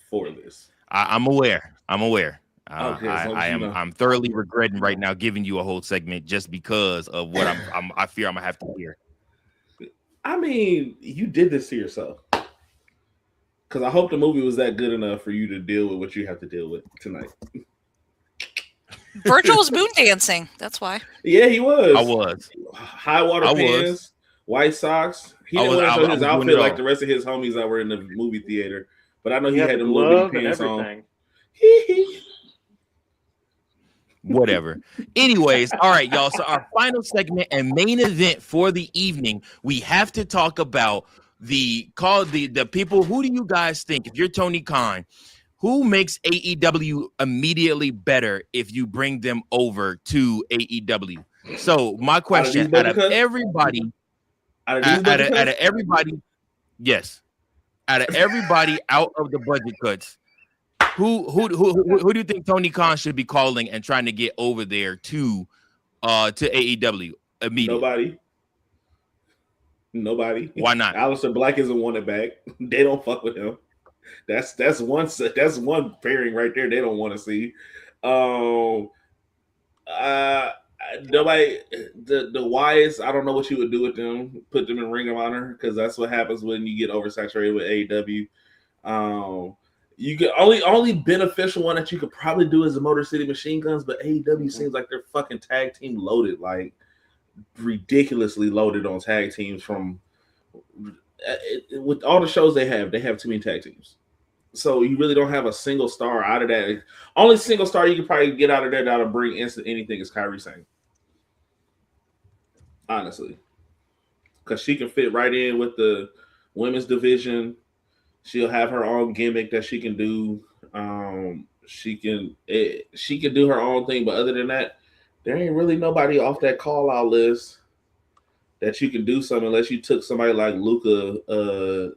for this. I'm aware. Okay, I'm thoroughly regretting right now giving you a whole segment just because of what I fear I'm gonna have to hear. I mean, you did this to yourself. Because I hope the movie was that good enough for you to deal with what you have to deal with tonight. Virgil was moon dancing. That's why. Yeah, he was. I was. High water pants, white socks. He didn't wear his outfit like the rest of his homies that were in the movie theater. But I know he had the little bitty pants on. Whatever. Anyways, all right, y'all. So our final segment and main event for the evening, we have to talk about the people. Who do you guys think, if you're Tony Khan, who makes AEW immediately better if you bring them over to AEW? So my question, out of everybody out of everybody out of the budget cuts, who do you think Tony Khan should be calling and trying to get over there to AEW immediately? Nobody. Why not? Aleister Black isn't wanted back. They don't fuck with him. That's one pairing right there they don't want to see. Nobody. The Wyatts, I don't know what you would do with them. Put them in Ring of Honor because that's what happens when you get oversaturated with AEW. You can only beneficial one that you could probably do is the Motor City Machine Guns, but AEW seems like they're fucking tag team loaded, like ridiculously loaded on tag teams. From with all the shows they have too many tag teams. So you really don't have a single star out of that. Only single star you could probably get out of there that'll bring instant anything is Kairi Sane. Honestly. Because she can fit right in with the women's division. She'll have her own gimmick that she can do. She can do her own thing, but other than that, there ain't really nobody off that call-out list that you can do something unless you took somebody like Luca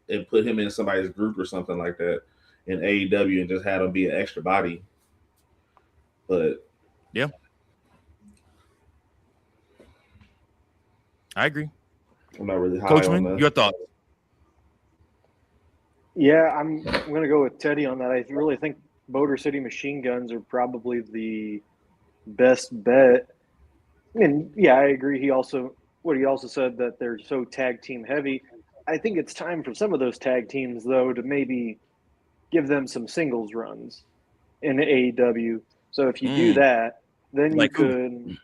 and put him in somebody's group or something like that in AEW and just had him be an extra body. But yeah, I agree. I'm not really high Coachman, on that. Your thoughts? Yeah, I'm going to go with Teddy on that. I really think Motor City Machine Guns are probably the best bet. And yeah, I agree. He also said that they're so tag team heavy. I think it's time for some of those tag teams though to maybe give them some singles runs in AEW. So if you do that, then you could.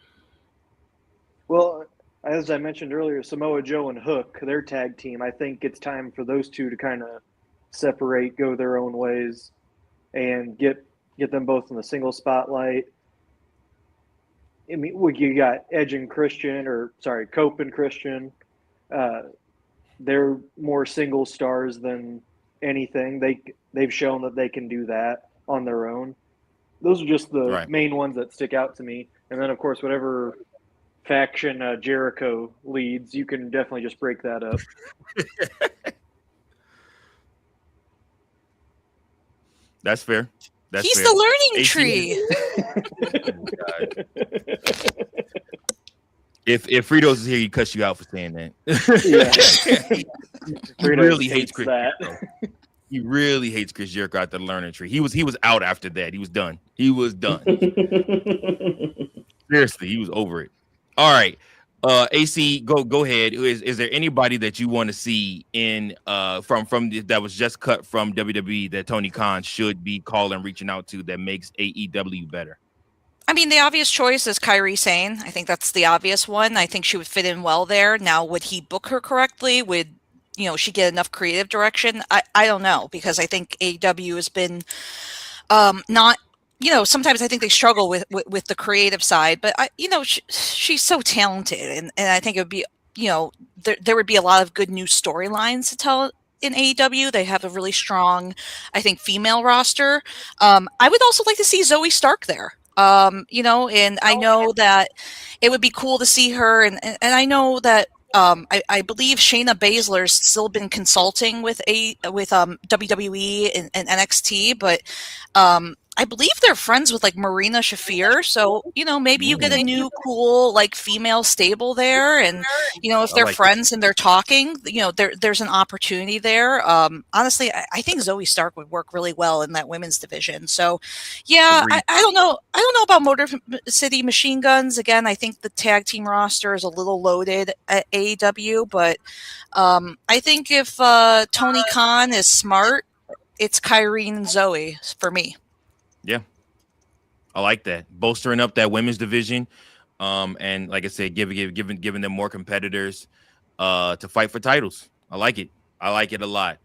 Well, as I mentioned earlier, Samoa Joe and Hook, their tag team, I think it's time for those two to kind of separate, go their own ways, and get them both in the single spotlight. I mean, you got Edge and Christian, Cope and Christian. They're more single stars than anything. They've shown that they can do that on their own. Those are just the main ones that stick out to me. And then, of course, whatever faction Jericho leads, you can definitely just break that up. That's fair. He's fair. The learning tree. If Fritos is here, he cuts you out for saying that. He really hates Chris Jericho. He really hates Chris Jericho at the learning tree. He was out after that. He was done. Seriously, he was over it. All right. AC, go ahead. Is there anybody that you want to see in from that was just cut from WWE that Tony Khan should be calling, reaching out to, that makes AEW better? I mean, the obvious choice is Kairi Sane. I think that's the obvious one. I think she would fit in well there. Now, would he book her correctly? Would she get enough creative direction? I don't know, because I think AEW has been not. Sometimes I think they struggle with the creative side, but she's so talented, and I think it would be, there would be a lot of good new storylines to tell in AEW. They have a really strong, I think, female roster. I would also like to see Zoe Stark there. And I know that it would be cool to see her, and I know that I believe Shayna Baszler's still been consulting with WWE and NXT, but I believe they're friends with like Marina Shafir. So, maybe you get a new cool like female stable there. And, if they're friends and they're talking, there's an opportunity there. Honestly, I think Zoe Stark would work really well in that women's division. So, yeah, I don't know. I don't know about Motor City Machine Guns. Again, I think the tag team roster is a little loaded at AEW, but I think if Tony Khan is smart, it's Kairi and Zoe for me. Yeah, I like that. Bolstering up that women's division, and like I said, giving them more competitors to fight for titles. I like it. I like it a lot.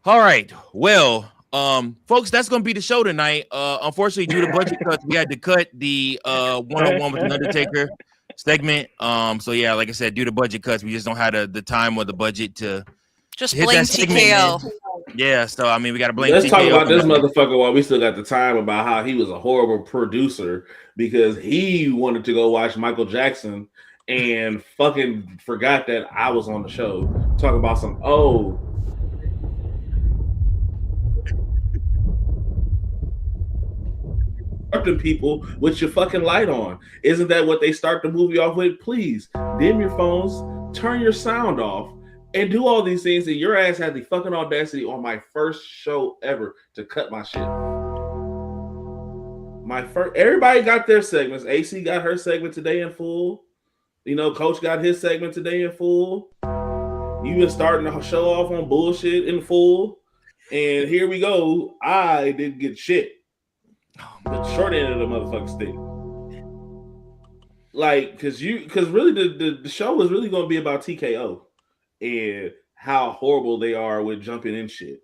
All right, well, folks, that's gonna be the show tonight. Unfortunately, due to budget cuts, we had to cut the one-on-one with the Undertaker segment. So yeah, like I said, due to budget cuts, we just don't have the time or the budget to just blame TKO. Yeah, so I mean, we got to blame. Let's talk about this motherfucker while we still got the time, about how he was a horrible producer because he wanted to go watch Michael Jackson and fucking forgot that I was on the show. Talk about some people with your fucking light on. Isn't that what they start the movie off with? Please dim your phones, turn your sound off, and do all these things, and your ass had the fucking audacity on my first show ever to cut my shit. Everybody got their segments. AC got her segment today in full. Coach got his segment today in full. You been starting the show off on bullshit in full. And here we go. I didn't get shit. The short end of the motherfucking stick. Like, because really the show was really going to be about TKO. And how horrible they are with jumping in shit.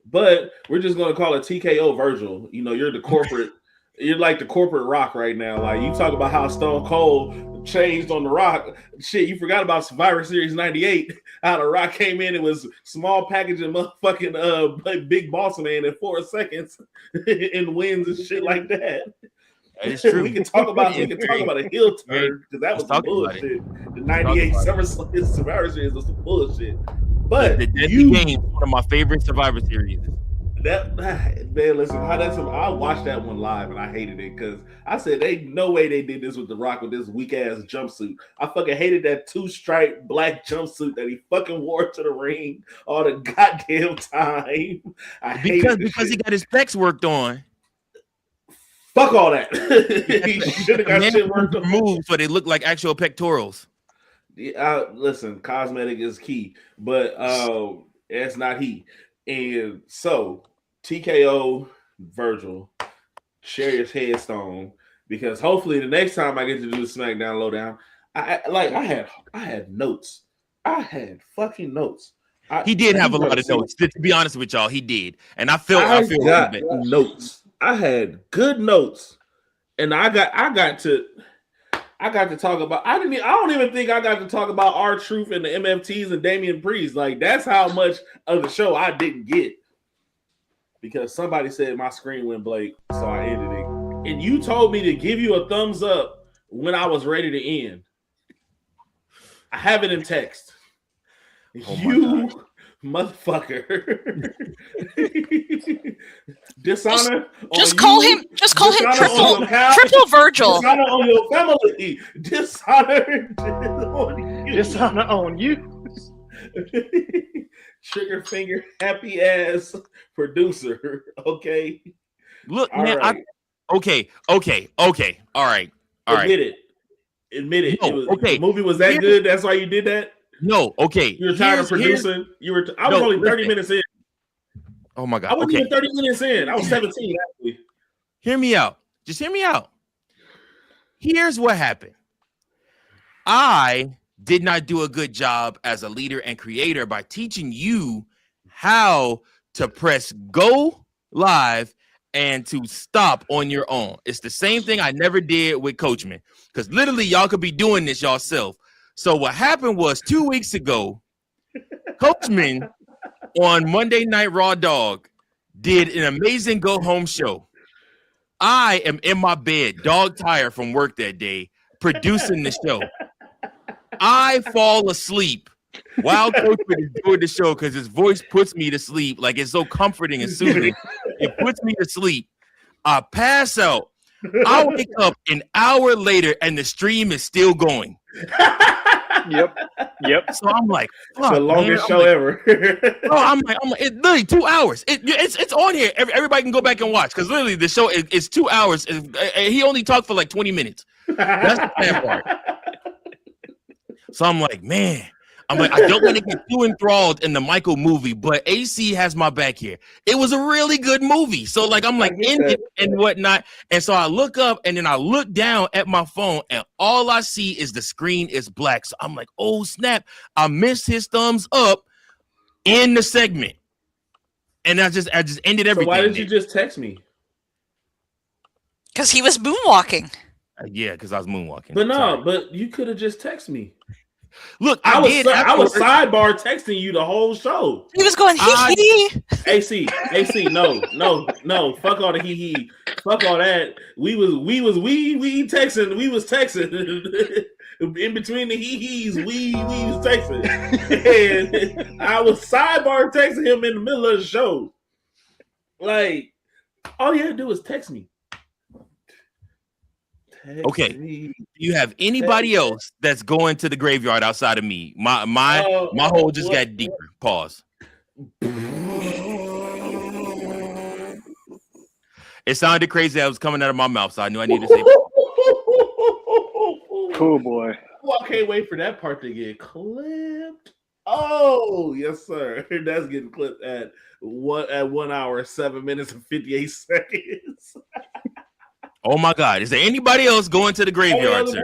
But we're just going to call it TKO Virgil. You're the corporate, you're like the corporate Rock right now. Like, you talk about how Stone Cold changed on the Rock. Shit, you forgot about Survivor Series 98. How the Rock came in, it was small packaging motherfucking Big Boss Man in 4 seconds and wins and shit like that. It's true. we can talk about a heel turn because that was some bullshit. The 98 Survivor Series was some bullshit. But the Deadly Game, one of my favorite Survivor Series. Man, listen, I watched that one live and I hated it because I said, no way they did this with The Rock with this weak ass jumpsuit. I fucking hated that 2-stripe black jumpsuit that he fucking wore to the ring all the goddamn time. Because he got his pecs worked on. Fuck all that. He should have got shit worked on. Removed so they look like actual pectorals. Yeah, listen, cosmetic is key, but it's not he. And so TKO Virgil, share your headstone, because hopefully the next time I get to do the SmackDown Lowdown, I had notes. I had fucking notes. He did have a lot of notes. To be honest with y'all, he did, and I got notes. I had good notes, and I got to talk about. I don't even think I got to talk about R-Truth and the MFTs and Damian Priest. Like, that's how much of the show I didn't get because somebody said my screen went blank, so I ended it. And you told me to give you a thumbs up when I was ready to end. I have it in text. Oh you motherfucker. Dishonor. Just call him triple Virgil. Dishonor on your family. Dishonor on you. Dishonor on you. Trigger finger happy ass producer. Okay. Look, all man. Right. Okay. All right. Admit it. No, The movie was that good. That's why you did that. No, okay. You were tired of producing. I was only 30 minutes in. Oh my god. I wasn't even 30 minutes in. I was 17 actually. Hear me out. Just hear me out. Here's what happened. I did not do a good job as a leader and creator by teaching you how to press go live and to stop on your own. It's the same thing I never did with Coachman, because literally y'all could be doing this yourself. So what happened was 2 weeks ago, Coachman on Monday Night Raw Dog did an amazing go home show. I am in my bed, dog tired from work that day, producing the show. I fall asleep while Coachman is doing the show because his voice puts me to sleep. Like, it's so comforting and soothing. It puts me to sleep. I pass out. I wake up an hour later and the stream is still going. Yep. So I'm like, fuck, the longest show ever. I'm like, it's literally 2 hours. It's on here. Everybody can go back and watch because literally the show is 2 hours. He only talked for like 20 minutes. That's the bad part. So I'm like, man. I don't want to get too enthralled in the Michael movie, but AC has my back here. It was a really good movie. So I'm in it and whatnot. And so I look up and then I look down at my phone and all I see is the screen is black. So I'm like, oh snap. I missed his thumbs up in the segment. And I just ended everything. So why did you just text me? Because he was moonwalking. Yeah, because I was moonwalking. But you could have just texted me. Look, I was sidebar texting you the whole show. He was going hee. AC, no. Fuck all the hee. Fuck all that. We texting. We was texting. In between the hee-hees, we was texting. And I was sidebar texting him in the middle of the show. Like, all you had to do was text me. Okay. Do you have anybody else that's going to the graveyard outside of me? My hole just got deeper. Pause. It sounded crazy. That was coming out of my mouth, so I knew I needed to say. Oh boy. Well, I can't wait for that part to get clipped. Oh yes, sir. That's getting clipped at 1 hour, 7 minutes and 58 seconds. Oh my God! Is there anybody else going to the graveyard, sir?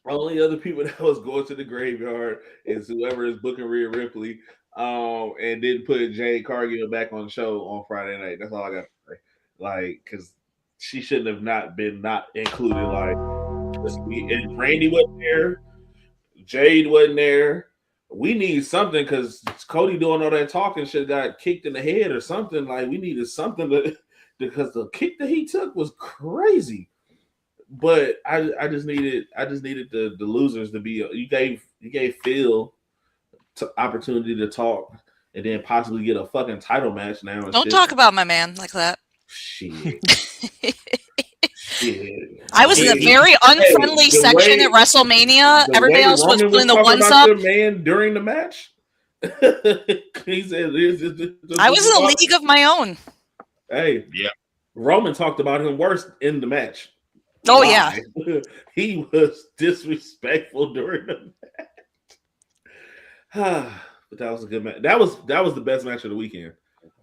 Only other people that was going to the graveyard is whoever is booking Rhea Ripley, and didn't put Jade Cargill back on the show on Friday night. That's all I got to say. Like, because she shouldn't have not included. Like, and Randy wasn't there, Jade wasn't there. We need something because Cody doing all that talking shit got kicked in the head or something. Like, we needed something because the kick that he took was crazy. But I just needed the losers to be. You gave Phil opportunity to talk and then possibly get a fucking title match now. Don't talk about my man like that. Shit. I was in a very unfriendly section at WrestleMania. Everybody else was doing the ones up. Man, during the match, he said, "I was in a league of my own." Hey, yeah. Roman talked about him worse in the match. Oh yeah, he was disrespectful during the match. But that was a good match. That was the best match of the weekend.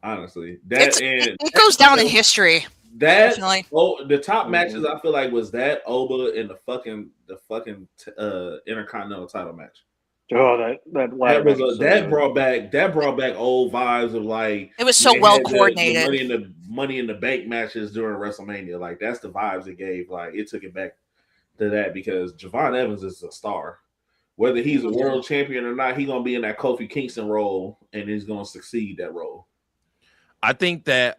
Honestly, it goes down in history. Definitely. the top matches I feel like was that Oba and the fucking Intercontinental title match. Oh, that brought back old vibes of like it was so well coordinated. The money in the bank matches during WrestleMania, like that's the vibes it gave. Like it took it back to that because Javon Evans is a star. Whether he's a world champion or not, he's gonna be in that Kofi Kingston role and he's gonna succeed that role. I think that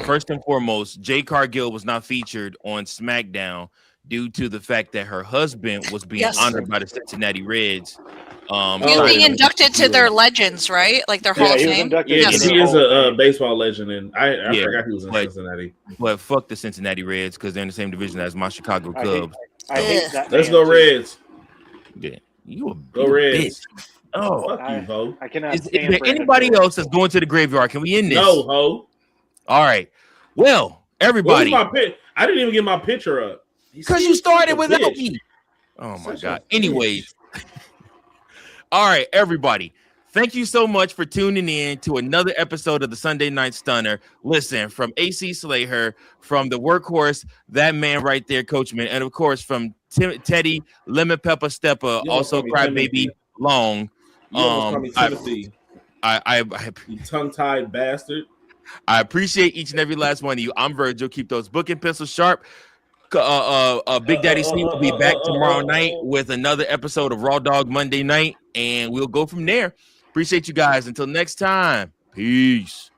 first and foremost, Jade Cargill was not featured on SmackDown due to the fact that her husband was being honored by the Cincinnati Reds. He was being inducted to their legends, right? Like their Hall of Fame. He is a baseball legend, and I forgot he was in Cincinnati. But fuck the Cincinnati Reds because they're in the same division as my Chicago Cubs. I hate that. Let's go Reds. Yeah, you go Reds. Bitch. Oh, fuck you, ho. I cannot. Is there anybody else that's going to the graveyard? Can we end this? No, ho. All right. Well, everybody. I didn't even get my picture up. Because you started without me. Oh my God. Anyways. All right, everybody. Thank you so much for tuning in to another episode of the Sunday Night Stunner. Listen, from AC Slater, from the workhorse, that man right there, Coachman, and of course from Teddy Lemon Pepper Stepper, also Crybaby Long. Timothy. You tongue-tied bastard. I appreciate each and every last one of you. I'm Virgil. Keep those booking pencils sharp. Big Daddy C will be back tomorrow night with another episode of Raw Dog Monday Night, and we'll go from there. Appreciate you guys. Until next time. Peace.